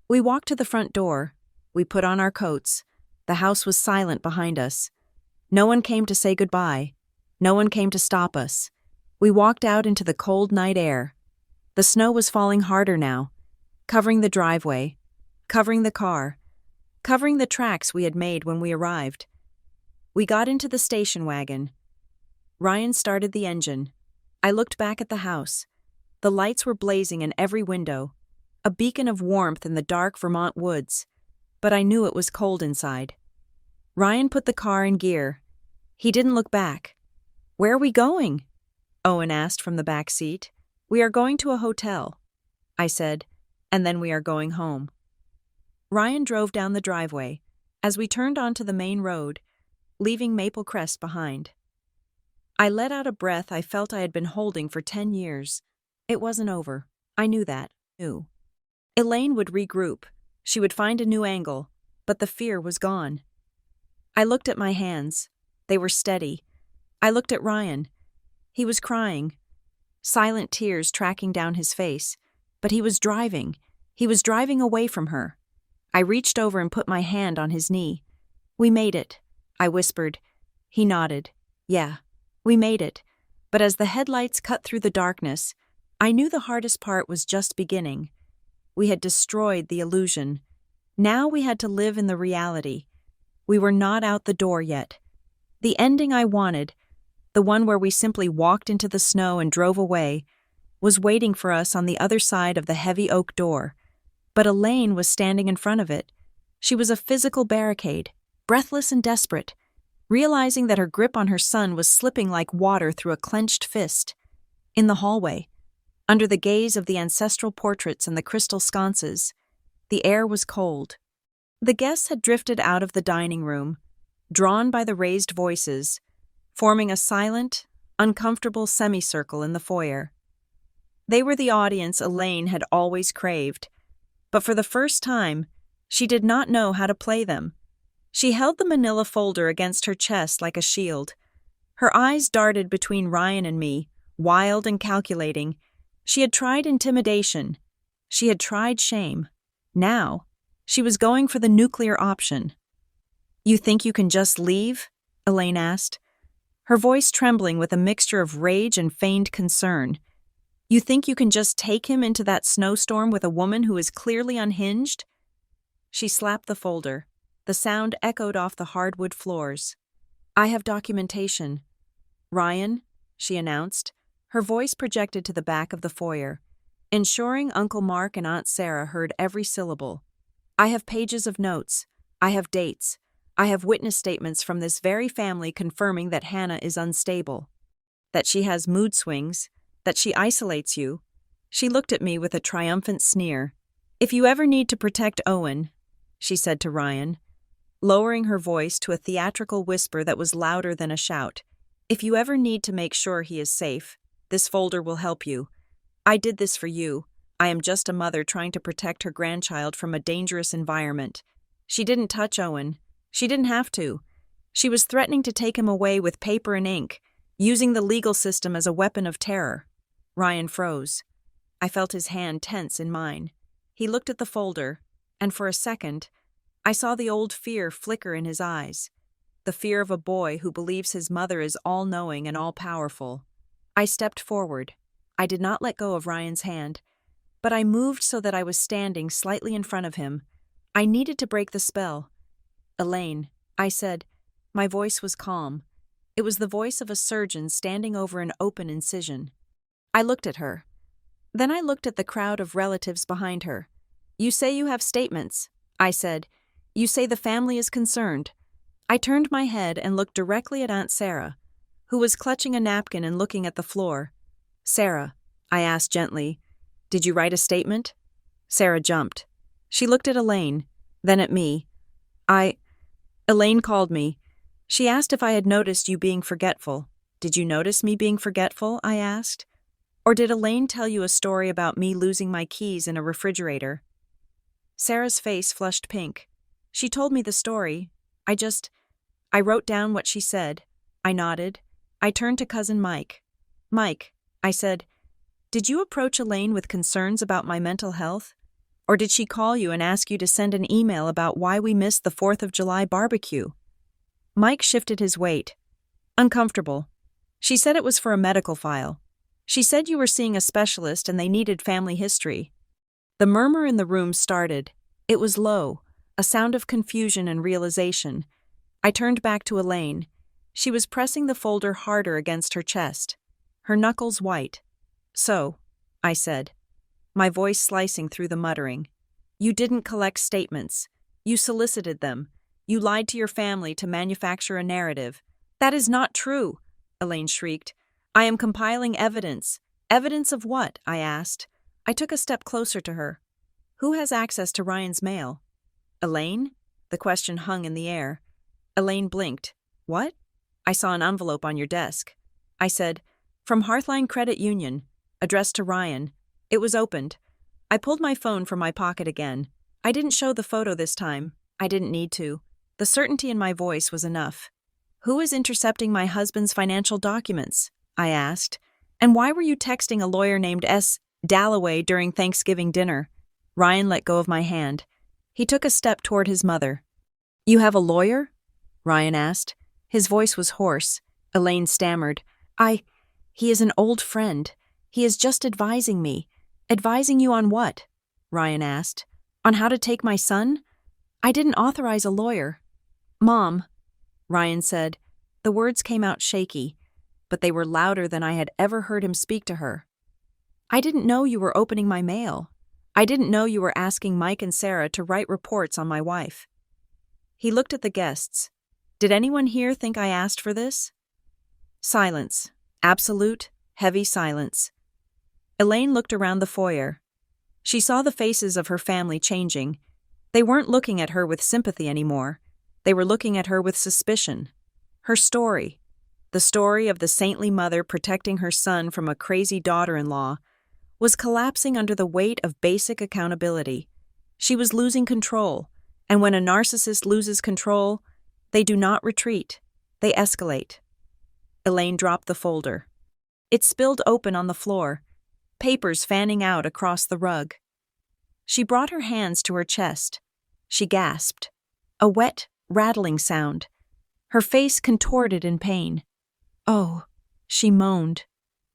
We walked to the front door. We put on our coats. The house was silent behind us. No one came to say goodbye. No one came to stop us. We walked out into the cold night air. The snow was falling harder now, covering the driveway, covering the car, covering the tracks we had made when we arrived. We got into the station wagon. Ryan started the engine. I looked back at the house. The lights were blazing in every window, a beacon of warmth in the dark Vermont woods, but I knew it was cold inside. Ryan put the car in gear. He didn't look back. Where are we going? Owen asked from the back seat. We are going to a hotel, I said, and then we are going home. Ryan drove down the driveway as we turned onto the main road, leaving Maple Crest behind. I let out a breath I felt I had been holding for 10 years. It wasn't over. I knew that. Elaine would regroup. She would find a new angle, but the fear was gone. I looked at my hands. They were steady. I looked at Ryan. He was crying. silent tears tracking down his face. But he was driving. He was driving away from her. I reached over and put my hand on his knee. "We made it," I whispered. He nodded. "Yeah, we made it." But as the headlights cut through the darkness, I knew the hardest part was just beginning. We had destroyed the illusion. Now we had to live in the reality. We were not out the door yet. The ending I wanted, the one where we simply walked into the snow and drove away, was waiting for us on the other side of the heavy oak door. But Elaine was standing in front of it. She was a physical barricade, breathless and desperate, realizing that her grip on her son was slipping like water through a clenched fist. In the hallway, under the gaze of the ancestral portraits and the crystal sconces, the air was cold. The guests had drifted out of the dining room, drawn by the raised voices, forming a silent, uncomfortable semicircle in the foyer. They were the audience Elaine had always craved, but for the first time, she did not know how to play them. She held the manila folder against her chest like a shield. Her eyes darted between Ryan and me, wild and calculating. She had tried intimidation. She had tried shame. Now, she was going for the nuclear option. "You think you can just leave?" Elaine asked, her voice trembling with a mixture of rage and feigned concern. "You think you can just take him into that snowstorm with a woman who is clearly unhinged?" She slapped the folder. The sound echoed off the hardwood floors. "I have documentation." "Ryan," she announced, her voice projected to the back of the foyer, ensuring Uncle Mark and Aunt Sarah heard every syllable. "I have pages of notes. I have dates. I have witness statements from this very family confirming that Hannah is unstable, that she has mood swings, that she isolates you." She looked at me with a triumphant sneer. "If you ever need to protect Owen," she said to Ryan, lowering her voice to a theatrical whisper that was louder than a shout, "if you ever need to make sure he is safe, this folder will help you. I did this for you. I am just a mother trying to protect her grandchild from a dangerous environment. She didn't touch Owen. She didn't have to. She was threatening to take him away with paper and ink, using the legal system as a weapon of terror." Ryan froze. I felt his hand tense in mine. He looked at the folder, and for a second, I saw the old fear flicker in his eyes, the fear of a boy who believes his mother is all-knowing and all-powerful. I stepped forward. I did not let go of Ryan's hand, but I moved so that I was standing slightly in front of him. I needed to break the spell. "Elaine," I said. My voice was calm. It was the voice of a surgeon standing over an open incision. I looked at her. Then I looked at the crowd of relatives behind her. "You say you have statements," I said. "You say the family is concerned." I turned my head and looked directly at Aunt Sarah, who was clutching a napkin and looking at the floor. "Sarah," I asked gently, "did you write a statement?" Sarah jumped. She looked at Elaine, then at me. Elaine called me. She asked if I had noticed you being forgetful. "Did you notice me being forgetful?" I asked. "Or did Elaine tell you a story about me losing my keys in a refrigerator?" Sarah's face flushed pink. "She told me the story. I wrote down what she said." I nodded. I turned to Cousin Mike. "Mike," I said, "did you approach Elaine with concerns about my mental health? Or did she call you and ask you to send an email about why we missed the 4th of July barbecue?" Mike shifted his weight. "Uncomfortable. She said it was for a medical file. She said you were seeing a specialist and they needed family history." The murmur in the room started. It was low, a sound of confusion and realization. I turned back to Elaine. She was pressing the folder harder against her chest, her knuckles white. "So," I said, my voice slicing through the muttering, "you didn't collect statements. You solicited them. You lied to your family to manufacture a narrative." "That is not true," Elaine shrieked. "I am compiling evidence." "Evidence of what?" I asked. I took a step closer to her. "Who has access to Ryan's mail?" "Elaine?" The question hung in the air. Elaine blinked. "What?" "I saw an envelope on your desk." I said, "From Hearthline Credit Union, addressed to Ryan." It was opened. I pulled my phone from my pocket again. I didn't show the photo this time. I didn't need to. The certainty in my voice was enough. "Who is intercepting my husband's financial documents?" I asked, And why were you texting a lawyer named S. Dalloway during Thanksgiving dinner? Ryan let go of my hand. He took a step toward his mother. You have a lawyer? Ryan asked. His voice was hoarse. Elaine stammered. He is an old friend. He is just advising me. Advising you on what? Ryan asked. On how to take my son? I didn't authorize a lawyer. Mom, Ryan said. The words came out shaky, but they were louder than I had ever heard him speak to her. I didn't know you were opening my mail. I didn't know you were asking Mike and Sarah to write reports on my wife. He looked at the guests. Did anyone here think I asked for this? Silence. Absolute, heavy silence. Elaine looked around the foyer. She saw the faces of her family changing. They weren't looking at her with sympathy anymore. They were looking at her with suspicion. Her story, the story of the saintly mother protecting her son from a crazy daughter-in-law, was collapsing under the weight of basic accountability. She was losing control, and when a narcissist loses control, they do not retreat. They escalate. Elaine dropped the folder. It spilled open on the floor, papers fanning out across the rug. She brought her hands to her chest. She gasped. A wet, rattling sound. Her face contorted in pain. Oh, she moaned.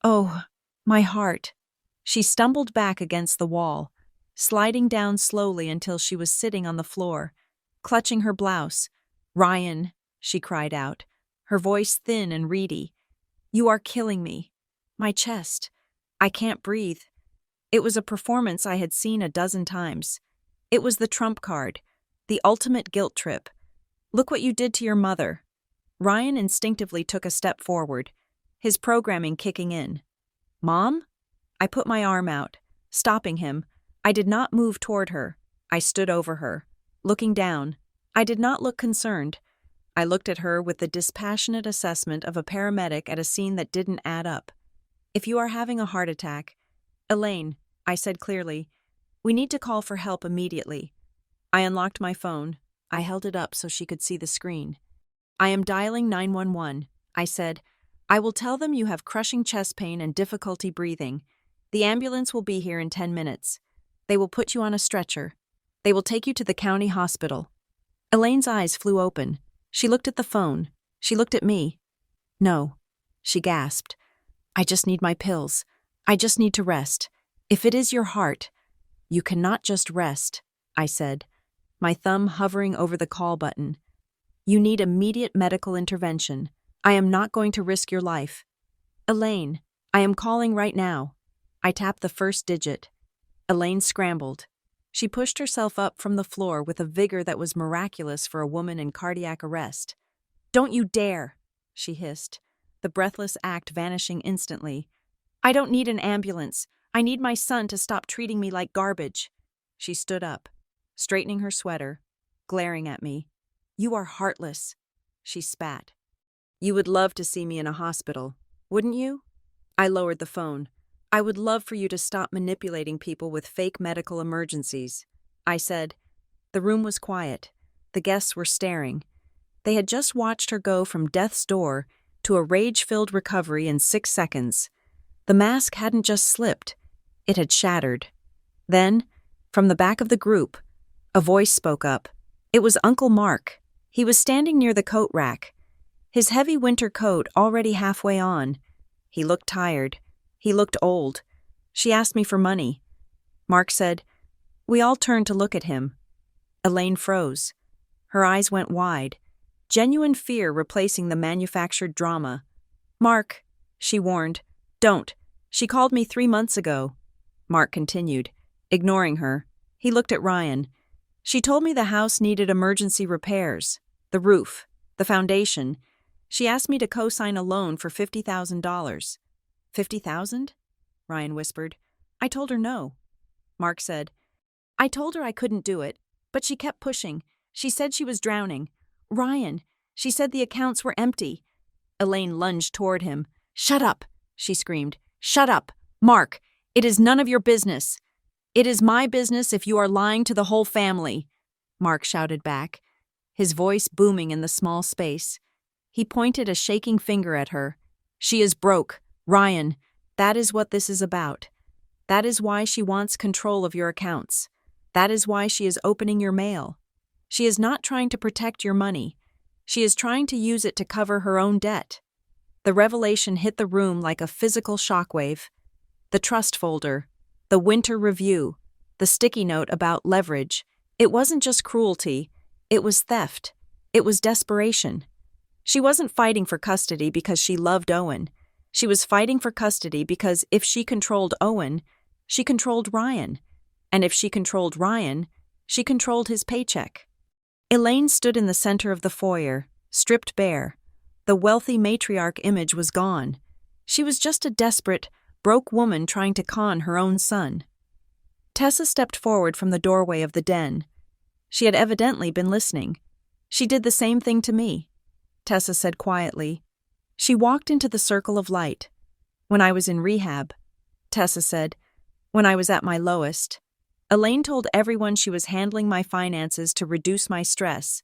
Oh, my heart. She stumbled back against the wall, sliding down slowly until she was sitting on the floor, clutching her blouse. Ryan, she cried out, her voice thin and reedy. You are killing me. My chest. I can't breathe. It was a performance I had seen a dozen times. It was the trump card, the ultimate guilt trip. Look what you did to your mother. Ryan instinctively took a step forward, his programming kicking in. Mom? I put my arm out, stopping him. I did not move toward her. I stood over her, looking down. I did not look concerned. I looked at her with the dispassionate assessment of a paramedic at a scene that didn't add up. If you are having a heart attack, Elaine, I said clearly, we need to call for help immediately. I unlocked my phone. I held it up so she could see the screen. I am dialing 911, I said. I will tell them you have crushing chest pain and difficulty breathing. The ambulance will be here in 10 minutes. They will put you on a stretcher. They will take you to the county hospital. Elaine's eyes flew open. She looked at the phone. She looked at me. No, she gasped. I just need my pills. I just need to rest. If it is your heart, you cannot just rest, I said, my thumb hovering over the call button. You need immediate medical intervention. I am not going to risk your life. Elaine, I am calling right now. I tapped the first digit. Elaine scrambled. She pushed herself up from the floor with a vigor that was miraculous for a woman in cardiac arrest. Don't you dare, she hissed, the breathless act vanishing instantly. I don't need an ambulance. I need my son to stop treating me like garbage. She stood up, straightening her sweater, glaring at me. You are heartless, she spat. You would love to see me in a hospital, wouldn't you? I lowered the phone. I would love for you to stop manipulating people with fake medical emergencies, I said. The room was quiet. The guests were staring. They had just watched her go from death's door to a rage-filled recovery in 6 seconds. The mask hadn't just slipped. It had shattered. Then, from the back of the group, a voice spoke up. It was Uncle Mark. He was standing near the coat rack, his heavy winter coat already halfway on. He looked tired. He looked old. She asked me for money. Mark said. We all turned to look at him. Elaine froze. Her eyes went wide, genuine fear replacing the manufactured drama. Mark, she warned. Don't. She called me 3 months ago. Mark continued, ignoring her. He looked at Ryan. She told me the house needed emergency repairs. The roof, the foundation. She asked me to co-sign a loan for $50,000. $50,000? Ryan whispered. I told her no. Mark said. I told her I couldn't do it, but she kept pushing. She said she was drowning. Ryan, she said the accounts were empty. Elaine lunged toward him. Shut up, she screamed. Shut up. Mark, it is none of your business. It is my business if you are lying to the whole family, Mark shouted back, his voice booming in the small space. He pointed a shaking finger at her. She is broke. Ryan, That is what this is about. That is why she wants control of your accounts. That is why she is opening your mail. She is not trying to protect your money. She is trying to use it to cover her own debt. The revelation hit the room like a physical shockwave. The trust folder, the winter review, the sticky note about leverage. It wasn't just cruelty, it was theft. It was desperation. She wasn't fighting for custody because she loved Owen. She was fighting for custody because if she controlled Owen, she controlled Ryan. And if she controlled Ryan, she controlled his paycheck. Elaine stood in the center of the foyer, stripped bare. The wealthy matriarch image was gone. She was just a desperate, broke woman trying to con her own son. Tessa stepped forward from the doorway of the den. She had evidently been listening. She did the same thing to me, Tessa said quietly. She walked into the circle of light. When I was in rehab, Tessa said, when I was at my lowest, Elaine told everyone she was handling my finances to reduce my stress.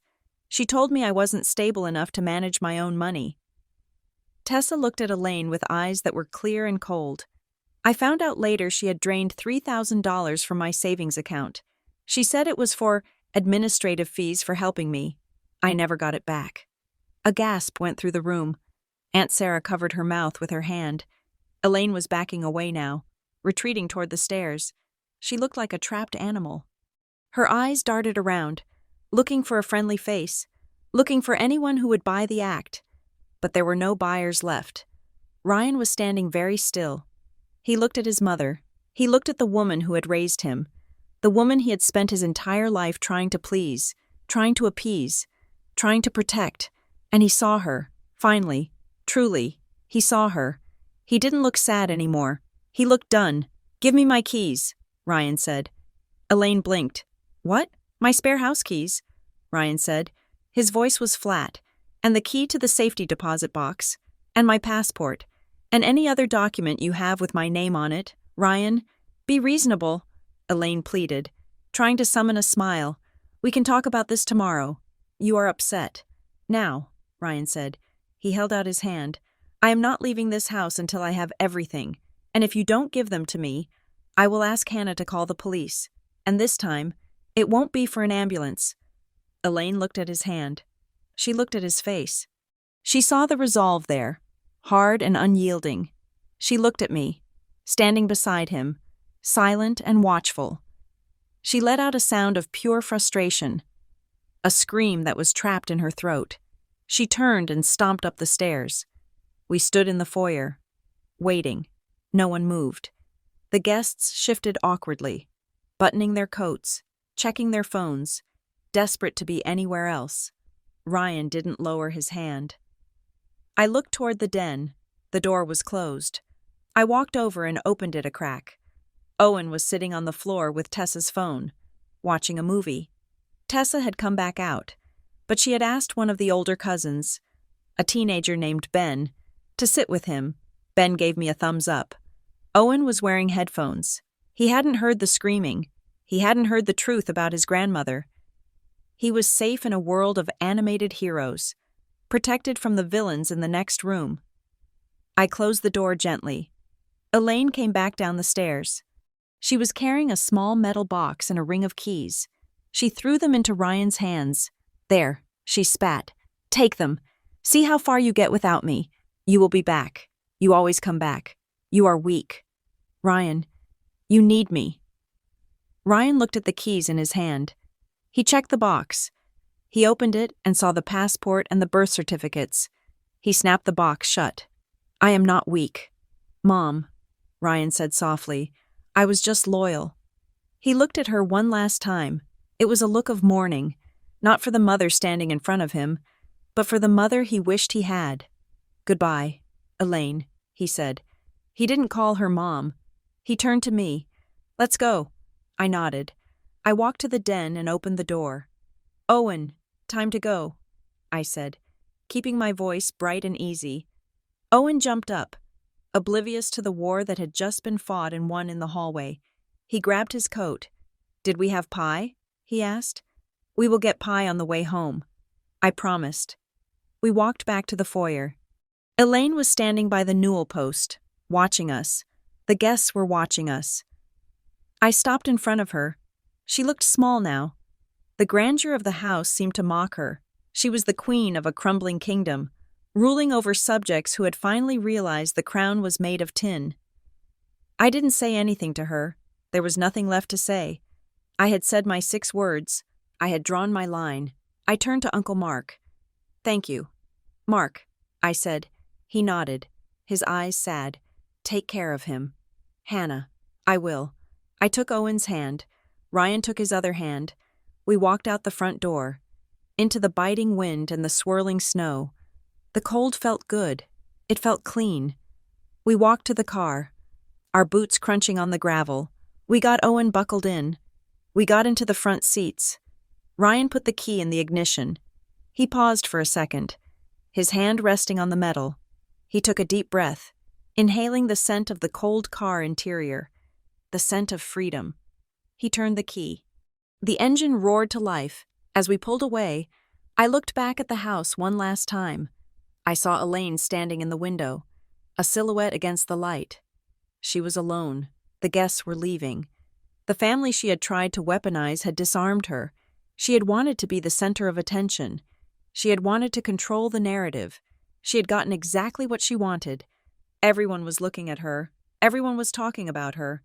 She told me I wasn't stable enough to manage my own money. Tessa looked at Elaine with eyes that were clear and cold. I found out later she had drained $3,000 from my savings account. She said it was for administrative fees for helping me. I never got it back. A gasp went through the room. Aunt Sarah covered her mouth with her hand. Elaine was backing away now, retreating toward the stairs. She looked like a trapped animal. Her eyes darted around, looking for a friendly face, looking for anyone who would buy the act. But there were no buyers left. Ryan was standing very still. He looked at his mother. He looked at the woman who had raised him, the woman he had spent his entire life trying to please, trying to appease, trying to protect, and he saw her, finally, truly, he saw her. He didn't look sad anymore. He looked done. "Give me my keys," Ryan said. Elaine blinked. "What? My spare house keys?" Ryan said. His voice was flat. "And the key to the safety deposit box. And my passport. And any other document you have with my name on it, Ryan. Be reasonable," Elaine pleaded, trying to summon a smile. "We can talk about this tomorrow. You are upset. Now," Ryan said. He held out his hand. "I am not leaving this house until I have everything. And if you don't give them to me, I will ask Hannah to call the police. And this time, it won't be for an ambulance." Elaine looked at his hand. She looked at his face. She saw the resolve there, hard and unyielding. She looked at me, standing beside him, silent and watchful. She let out a sound of pure frustration, a scream that was trapped in her throat. She turned and stomped up the stairs. We stood in the foyer, waiting. No one moved. The guests shifted awkwardly, buttoning their coats, checking their phones, desperate to be anywhere else. Ryan didn't lower his hand. I looked toward the den. The door was closed. I walked over and opened it a crack. Owen was sitting on the floor with Tessa's phone, watching a movie. Tessa had come back out, but she had asked one of the older cousins, a teenager named Ben, to sit with him. Ben gave me a thumbs up. Owen was wearing headphones. He hadn't heard the screaming. He hadn't heard the truth about his grandmother. He was safe in a world of animated heroes, protected from the villains in the next room. I closed the door gently. Elaine came back down the stairs. She was carrying a small metal box and a ring of keys. She threw them into Ryan's hands. "There," she spat. "Take them. See how far you get without me. You will be back. You always come back. You are weak. Ryan, you need me." Ryan looked at the keys in his hand. He checked the box. He opened it and saw the passport and the birth certificates. He snapped the box shut. "I am not weak. Mom," Ryan said softly, "I was just loyal." He looked at her one last time. It was a look of mourning, not for the mother standing in front of him, but for the mother he wished he had. "Goodbye, Elaine," he said. He didn't call her mom. He turned to me. "Let's go." I nodded. I walked to the den and opened the door. "Owen, time to go," I said, keeping my voice bright and easy. Owen jumped up, oblivious to the war that had just been fought and won in the hallway. He grabbed his coat. "Did we have pie?" he asked. "We will get pie on the way home," I promised. We walked back to the foyer. Elaine was standing by the newel post, watching us. The guests were watching us. I stopped in front of her. She looked small now. The grandeur of the house seemed to mock her. She was the queen of a crumbling kingdom, ruling over subjects who had finally realized the crown was made of tin. I didn't say anything to her. There was nothing left to say. I had said my 6 words. I had drawn my line. I turned to Uncle Mark. "Thank you." "Mark," I said. He nodded, his eyes sad. "Take care of him." "Hannah." "I will." I took Owen's hand. Ryan took his other hand. We walked out the front door, into the biting wind and the swirling snow. The cold felt good. It felt clean. We walked to the car, our boots crunching on the gravel. We got Owen buckled in. We got into the front seats. Ryan put the key in the ignition. He paused for a second, his hand resting on the metal. He took a deep breath, inhaling the scent of the cold car interior, the scent of freedom. He turned the key. The engine roared to life. As we pulled away, I looked back at the house one last time. I saw Elaine standing in the window, a silhouette against the light. She was alone. The guests were leaving. The family she had tried to weaponize had disarmed her. She had wanted to be the center of attention. She had wanted to control the narrative. She had gotten exactly what she wanted. Everyone was looking at her. Everyone was talking about her.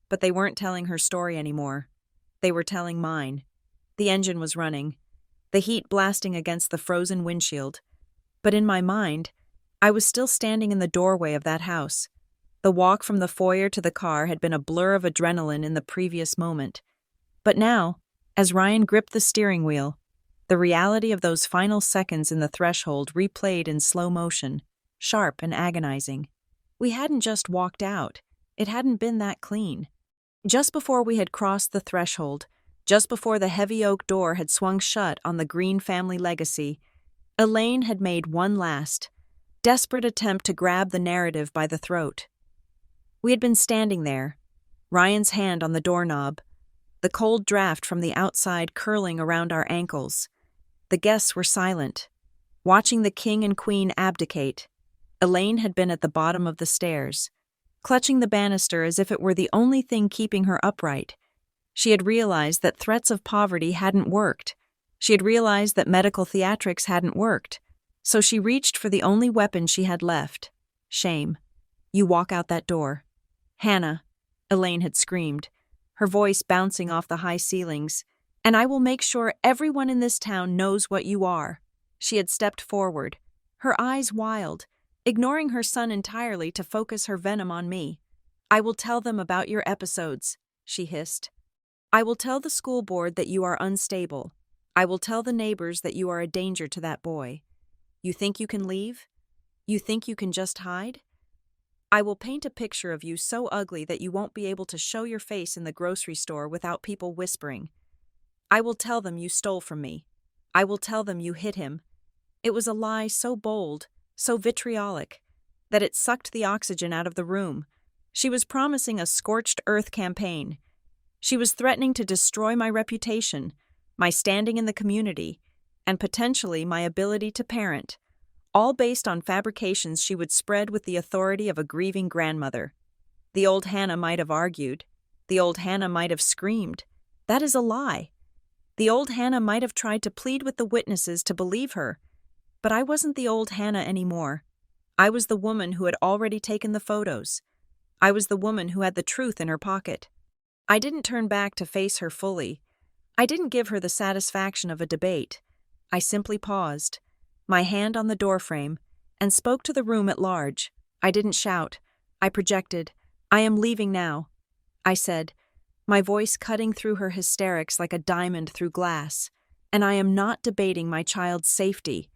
But they weren't telling her story anymore. They were telling mine. The engine was running, the heat blasting against the frozen windshield. But in my mind, I was still standing in the doorway of that house. The walk from the foyer to the car had been a blur of adrenaline in the previous moment. But now, as Ryan gripped the steering wheel, the reality of those final seconds in the threshold replayed in slow motion, sharp and agonizing. We hadn't just walked out. It hadn't been that clean. Just before we had crossed the threshold, just before the heavy oak door had swung shut on the Green family legacy, Elaine had made one last, desperate attempt to grab the narrative by the throat. We had been standing there, Ryan's hand on the doorknob, the cold draft from the outside curling around our ankles. The guests were silent, watching the king and queen abdicate. Elaine had been at the bottom of the stairs, clutching the banister as if it were the only thing keeping her upright. She had realized that threats of poverty hadn't worked. She had realized that medical theatrics hadn't worked. So she reached for the only weapon she had left: shame. "You walk out that door." "Hannah," Elaine had screamed, her voice bouncing off the high ceilings, "and I will make sure everyone in this town knows what you are." She had stepped forward, her eyes wild, ignoring her son entirely to focus her venom on me. "I will tell them about your episodes," she hissed. "I will tell the school board that you are unstable. I will tell the neighbors that you are a danger to that boy. You think you can leave? You think you can just hide? I will paint a picture of you so ugly that you won't be able to show your face in the grocery store without people whispering. I will tell them you stole from me. I will tell them you hit him." It was a lie so bold, so vitriolic, that it sucked the oxygen out of the room. She was promising a scorched earth campaign. She was threatening to destroy my reputation, my standing in the community, and potentially my ability to parent, all based on fabrications she would spread with the authority of a grieving grandmother. The old Hannah might have argued. The old Hannah might have screamed. That is a lie. The old Hannah might have tried to plead with the witnesses to believe her. But I wasn't the old Hannah anymore. I was the woman who had already taken the photos. I was the woman who had the truth in her pocket. I didn't turn back to face her fully. I didn't give her the satisfaction of a debate. I simply paused, my hand on the doorframe, and spoke to the room at large. I didn't shout. I projected. "I am leaving now," I said, my voice cutting through her hysterics like a diamond through glass. "And I am not debating my child's safety."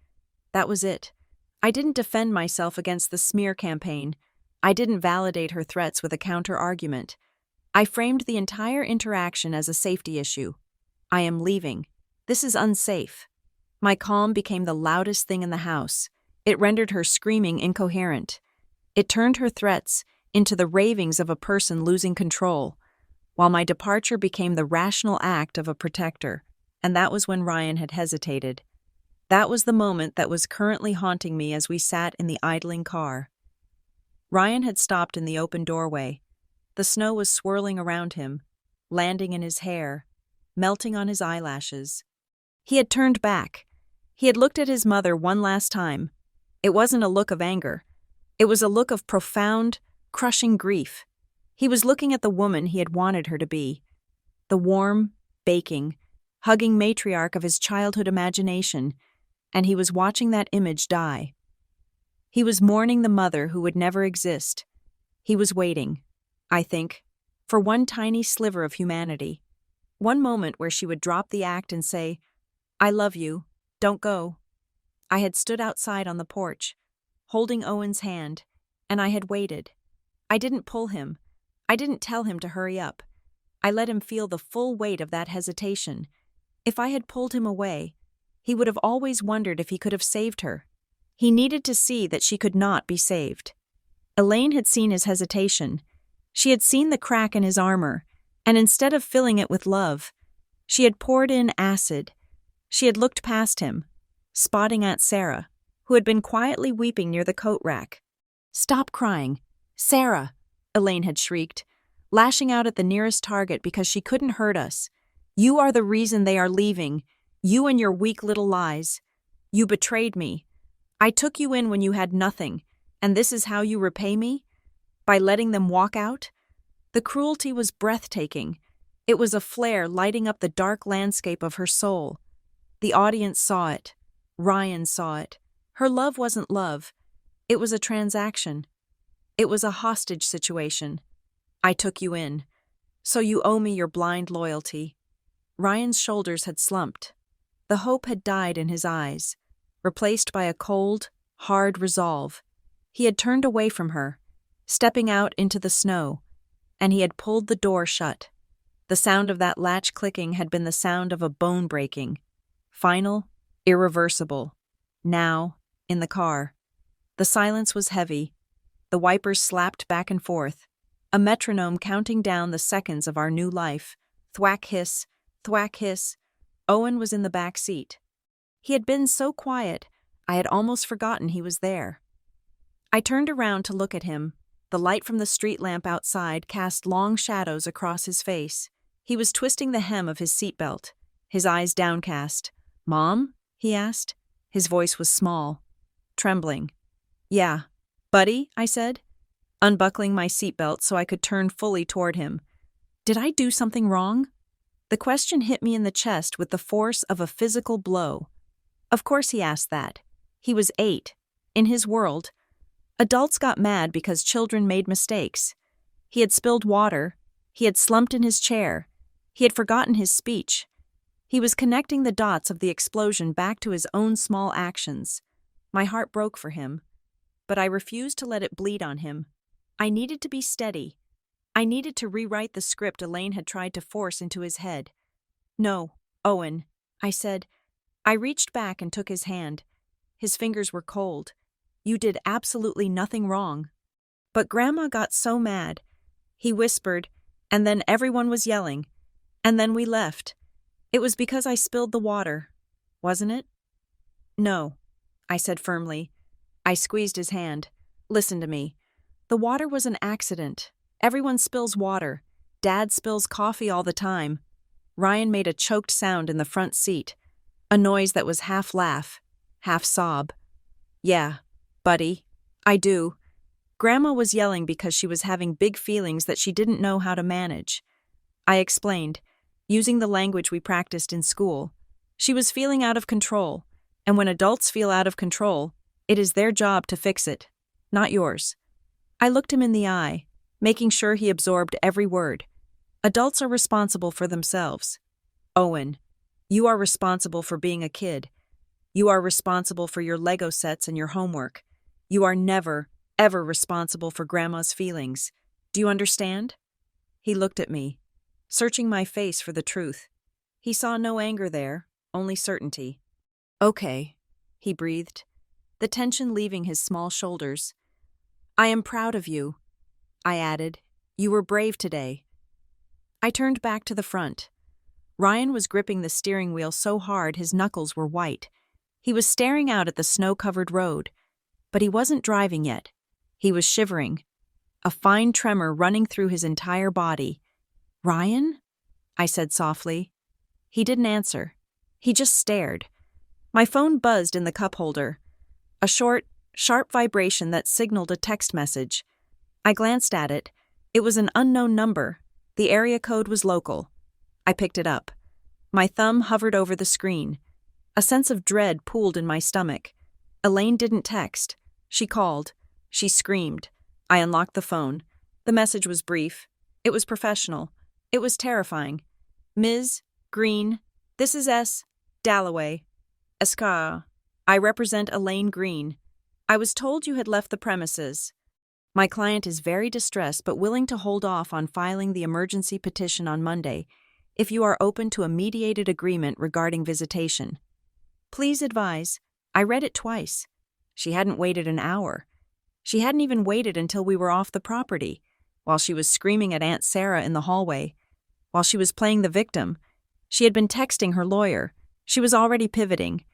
That was it. I didn't defend myself against the smear campaign. I didn't validate her threats with a counter-argument. I framed the entire interaction as a safety issue. "I am leaving. This is unsafe." My calm became the loudest thing in the house. It rendered her screaming incoherent. It turned her threats into the ravings of a person losing control, while my departure became the rational act of a protector. And that was when Ryan had hesitated. That was the moment that was currently haunting me as we sat in the idling car. Ryan had stopped in the open doorway. The snow was swirling around him, landing in his hair, melting on his eyelashes. He had turned back. He had looked at his mother one last time. It wasn't a look of anger. It was a look of profound, crushing grief. He was looking at the woman he had wanted her to be. The warm, baking, hugging matriarch of his childhood imagination, and he was watching that image die. He was mourning the mother who would never exist. He was waiting, I think, for one tiny sliver of humanity. One moment where she would drop the act and say, "I love you, don't go." I had stood outside on the porch, holding Owen's hand, and I had waited. I didn't pull him. I didn't tell him to hurry up. I let him feel the full weight of that hesitation. If I had pulled him away, he would have always wondered if he could have saved her. He needed to see that she could not be saved. Elaine had seen his hesitation. She had seen the crack in his armor, and instead of filling it with love, she had poured in acid. She had looked past him, spotting Aunt Sarah, who had been quietly weeping near the coat rack. "Stop crying, Sarah," Elaine had shrieked, lashing out at the nearest target because she couldn't hurt us. "You are the reason they are leaving. You and your weak little lies. You betrayed me. I took you in when you had nothing, and this is how you repay me? By letting them walk out?" The cruelty was breathtaking. It was a flare lighting up the dark landscape of her soul. The audience saw it. Ryan saw it. Her love wasn't love. It was a transaction. It was a hostage situation. "I took you in. So you owe me your blind loyalty." Ryan's shoulders had slumped. The hope had died in his eyes, replaced by a cold, hard resolve. He had turned away from her, stepping out into the snow, and he had pulled the door shut. The sound of that latch clicking had been the sound of a bone breaking. Final, irreversible. Now, in the car. The silence was heavy. The wipers slapped back and forth. A metronome counting down the seconds of our new life. Thwack hiss, thwack hiss. Owen was in the back seat. He had been so quiet, I had almost forgotten he was there. I turned around to look at him. The light from the street lamp outside cast long shadows across his face. He was twisting the hem of his seatbelt, his eyes downcast. "Mom?" he asked. His voice was small, trembling. "Yeah. Buddy?" I said, unbuckling my seatbelt so I could turn fully toward him. Did I do something wrong? The question hit me in the chest with the force of a physical blow. Of course he asked that. He was 8. In his world, adults got mad because children made mistakes. He had spilled water. He had slumped in his chair. He had forgotten his speech. He was connecting the dots of the explosion back to his own small actions. My heart broke for him, but I refused to let it bleed on him. I needed to be steady. I needed to rewrite the script Elaine had tried to force into his head. "No, Owen," I said. I reached back and took his hand. His fingers were cold. "You did absolutely nothing wrong." But Grandma got so mad. He whispered, and then everyone was yelling. And then we left. It was because I spilled the water, wasn't it? "No," I said firmly. I squeezed his hand. "Listen to me. The water was an accident. Everyone spills water. Dad spills coffee all the time." Ryan made a choked sound in the front seat, a noise that was half laugh, half sob. "Yeah, buddy, I do." Grandma was yelling because she was having big feelings that she didn't know how to manage. I explained, using the language we practiced in school. She was feeling out of control, and when adults feel out of control, it is their job to fix it, not yours. I looked him in the eye, making sure he absorbed every word. Adults are responsible for themselves. Owen, you are responsible for being a kid. You are responsible for your Lego sets and your homework. You are never, ever responsible for Grandma's feelings. Do you understand? He looked at me, searching my face for the truth. He saw no anger there, only certainty. "Okay," he breathed, the tension leaving his small shoulders. "I am proud of you," I added. "You were brave today." I turned back to the front. Ryan was gripping the steering wheel so hard his knuckles were white. He was staring out at the snow-covered road, but he wasn't driving yet. He was shivering, a fine tremor running through his entire body. "Ryan?" I said softly. He didn't answer. He just stared. My phone buzzed in the cup holder. A short, sharp vibration that signaled a text message. I glanced at it. It was an unknown number. The area code was local. I picked it up. My thumb hovered over the screen. A sense of dread pooled in my stomach. Elaine didn't text. She called. She screamed. I unlocked the phone. The message was brief. It was professional. It was terrifying. "Ms. Green, this is S. Dalloway. Esca. I represent Elaine Green. I was told you had left the premises. My client is very distressed but willing to hold off on filing the emergency petition on Monday if you are open to a mediated agreement regarding visitation. Please advise." I read it twice. She hadn't waited an hour. She hadn't even waited until we were off the property, while she was screaming at Aunt Sarah in the hallway, while she was playing the victim. She had been texting her lawyer. She was already pivoting.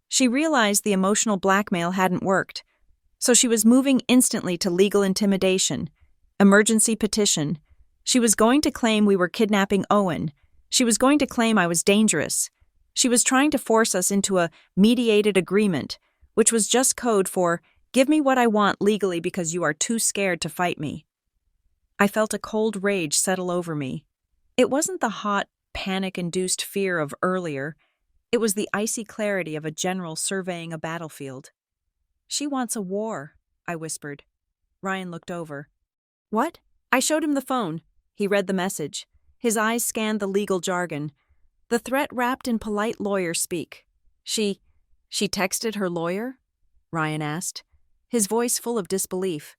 She realized the emotional blackmail hadn't worked, so she was moving instantly to legal intimidation, emergency petition. She was going to claim we were kidnapping Owen. She was going to claim I was dangerous. She was trying to force us into a mediated agreement, which was just code for, "Give me what I want legally because you are too scared to fight me." I felt a cold rage settle over me. It wasn't the hot, panic-induced fear of earlier. It was the icy clarity of a general surveying a battlefield. "She wants a war," I whispered. Ryan looked over. "What?" I showed him the phone. He read the message. His eyes scanned the legal jargon. The threat wrapped in polite lawyer speak. She texted her lawyer?" Ryan asked, his voice full of disbelief.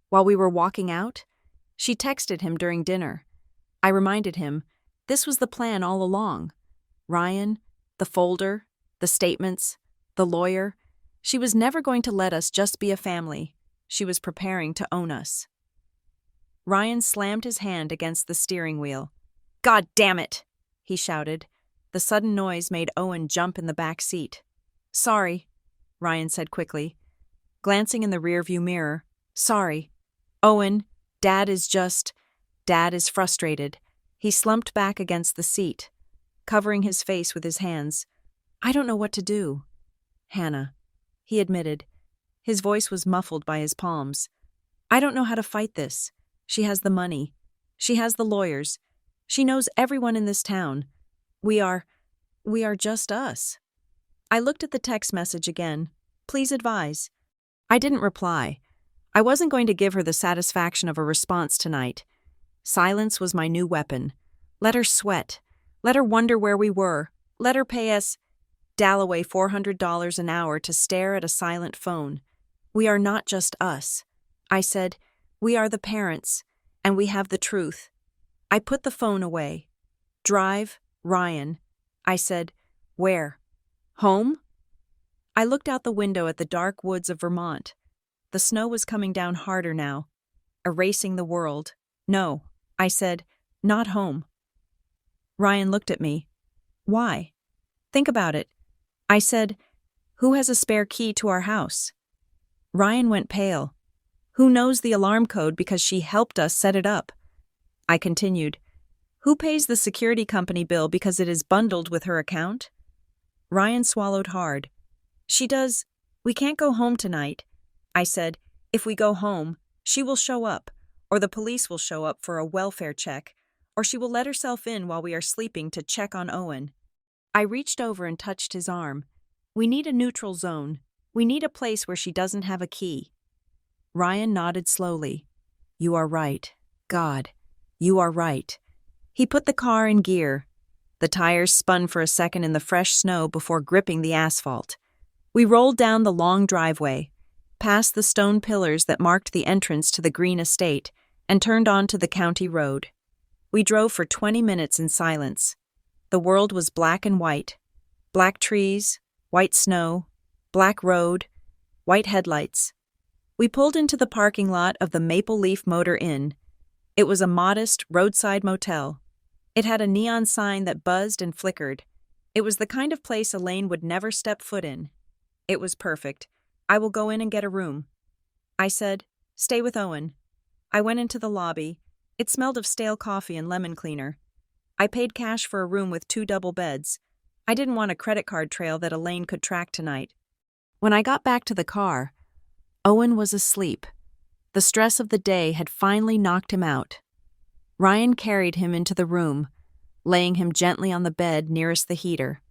"While we were walking out?" "She texted him during dinner." I reminded him, this was the plan all along. Ryan, the folder, the statements, the lawyer. She was never going to let us just be a family. She was preparing to own us. Ryan slammed his hand against the steering wheel. "God damn it!" he shouted. The sudden noise made Owen jump in the back seat. "Sorry," Ryan said quickly, glancing in the rearview mirror. "Sorry. Owen, Dad is frustrated." He slumped back against the seat, covering his face with his hands. "I don't know what to do." "Hannah," he admitted. His voice was muffled by his palms. "I don't know how to fight this. She has the money. She has the lawyers. She knows everyone in this town. We are just us." I looked at the text message again. "Please advise." I didn't reply. I wasn't going to give her the satisfaction of a response tonight. Silence was my new weapon. Let her sweat. Let her wonder where we were. Let her pay us Dalloway $400 an hour to stare at a silent phone. We are not just us. I said, we are the parents, and we have the truth. I put the phone away. "Drive, Ryan." I said, "Where? Home?" I looked out the window at the dark woods of Vermont. The snow was coming down harder now, erasing the world. "No," I said, "not home." Ryan looked at me. "Why?" "Think about it." I said, "Who has a spare key to our house?" Ryan went pale. "Who knows the alarm code because she helped us set it up?" I continued, "Who pays the security company bill because it is bundled with her account?" Ryan swallowed hard. "She does. We can't go home tonight." I said, "If we go home, she will show up, or the police will show up for a welfare check, or she will let herself in while we are sleeping to check on Owen." I reached over and touched his arm. "We need a neutral zone. We need a place where she doesn't have a key." Ryan nodded slowly. "You are right. God, you are right." He put the car in gear. The tires spun for a second in the fresh snow before gripping the asphalt. We rolled down the long driveway, past the stone pillars that marked the entrance to the green estate, and turned onto the county road. We drove for 20 minutes in silence. The world was black and white. Black trees, white snow, black road, white headlights. We pulled into the parking lot of the Maple Leaf Motor Inn. It was a modest, roadside motel. It had a neon sign that buzzed and flickered. It was the kind of place Elaine would never step foot in. It was perfect. "I will go in and get a room." I said, Stay with Owen. I went into the lobby. It smelled of stale coffee and lemon cleaner. I paid cash for a room with 2 double beds. I didn't want a credit card trail that Elaine could track tonight. When I got back to the car, Owen was asleep. The stress of the day had finally knocked him out. Ryan carried him into the room, laying him gently on the bed nearest the heater.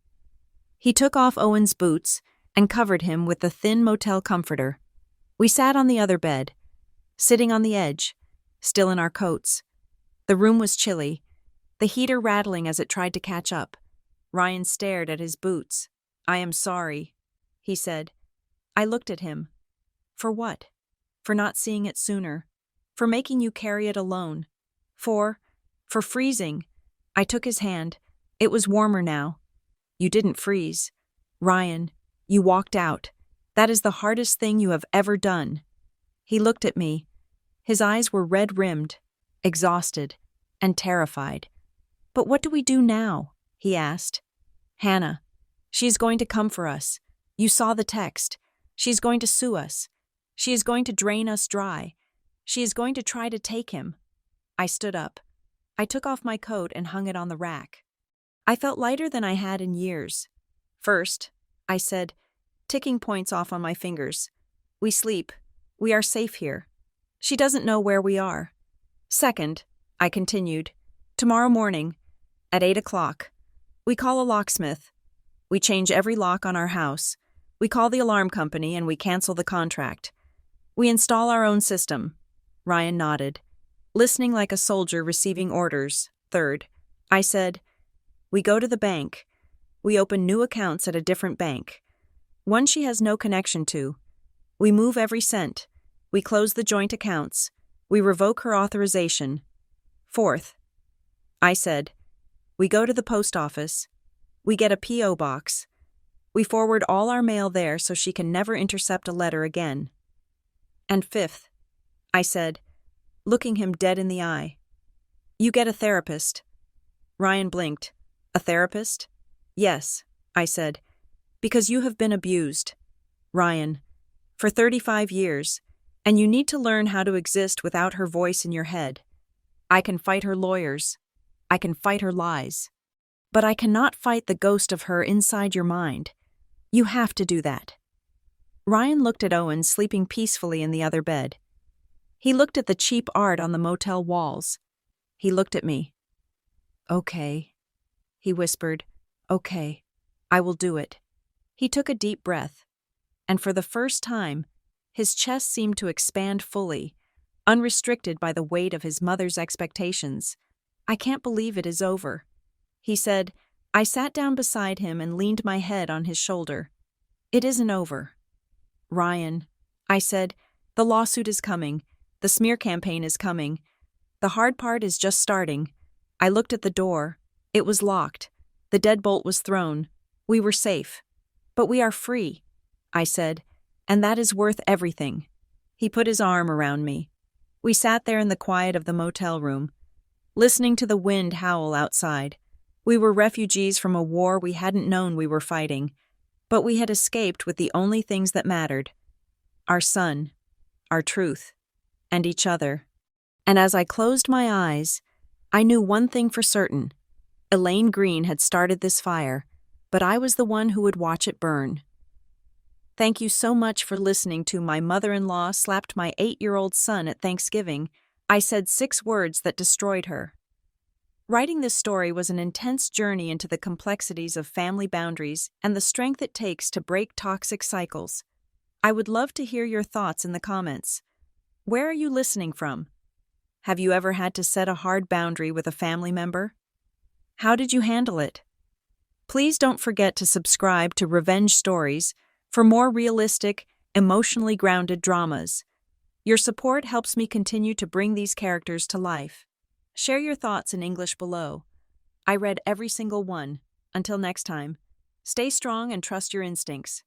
He took off Owen's boots and covered him with the thin motel comforter. We sat on the other bed, sitting on the edge, still in our coats. The room was chilly, the heater rattling as it tried to catch up. Ryan stared at his boots. "I am sorry," he said. I looked at him. For what? For not seeing it sooner. For making you carry it alone. For freezing. I took his hand. It was warmer now. You didn't freeze. Ryan, you walked out. That is the hardest thing you have ever done. He looked at me. His eyes were red-rimmed, exhausted, and terrified. But what do we do now? He asked. Hannah, she's going to come for us. You saw the text. She's going to sue us. She is going to drain us dry. She is going to try to take him. I stood up. I took off my coat and hung it on the rack. I felt lighter than I had in years. First, I said, ticking points off on my fingers. We sleep. We are safe here. She doesn't know where we are. Second, I continued, tomorrow morning, at 8 o'clock, we call a locksmith. We change every lock on our house. We call the alarm company and we cancel the contract. We install our own system. Ryan nodded, listening like a soldier receiving orders. Third, I said, we go to the bank. We open new accounts at a different bank. One she has no connection to. We move every cent. We close the joint accounts. We revoke her authorization. Fourth, I said, we go to the post office. We get a P.O. box. We forward all our mail there so she can never intercept a letter again. And fifth, I said, looking him dead in the eye, you get a therapist. Ryan blinked. A therapist? Yes, I said, because you have been abused. Ryan, for 35 years, and you need to learn how to exist without her voice in your head. I can fight her lawyers. I can fight her lies. But I cannot fight the ghost of her inside your mind. You have to do that. Ryan looked at Owen sleeping peacefully in the other bed. He looked at the cheap art on the motel walls. He looked at me. Okay, he whispered. Okay, I will do it. He took a deep breath, and for the first time, his chest seemed to expand fully, unrestricted by the weight of his mother's expectations. I can't believe it is over, he said. I sat down beside him and leaned my head on his shoulder. It isn't over. Ryan, I said, the lawsuit is coming. The smear campaign is coming. The hard part is just starting. I looked at the door. It was locked. The deadbolt was thrown. We were safe. But we are free, I said, and that is worth everything. He put his arm around me. We sat there in the quiet of the motel room, listening to the wind howl outside. We were refugees from a war we hadn't known we were fighting, but we had escaped with the only things that mattered: our son, our truth, and each other. And as I closed my eyes, I knew one thing for certain. Elaine Green had started this fire, but I was the one who would watch it burn. Thank you so much for listening to My Mother-in-Law Slapped My 8-year-old Son at Thanksgiving. I said 6 words that destroyed her. Writing this story was an intense journey into the complexities of family boundaries and the strength it takes to break toxic cycles. I would love to hear your thoughts in the comments. Where are you listening from? Have you ever had to set a hard boundary with a family member? How did you handle it? Please don't forget to subscribe to Revenge Stories for more realistic, emotionally grounded dramas. Your support helps me continue to bring these characters to life. Share your thoughts in English below. I read every single one. Until next time, stay strong and trust your instincts.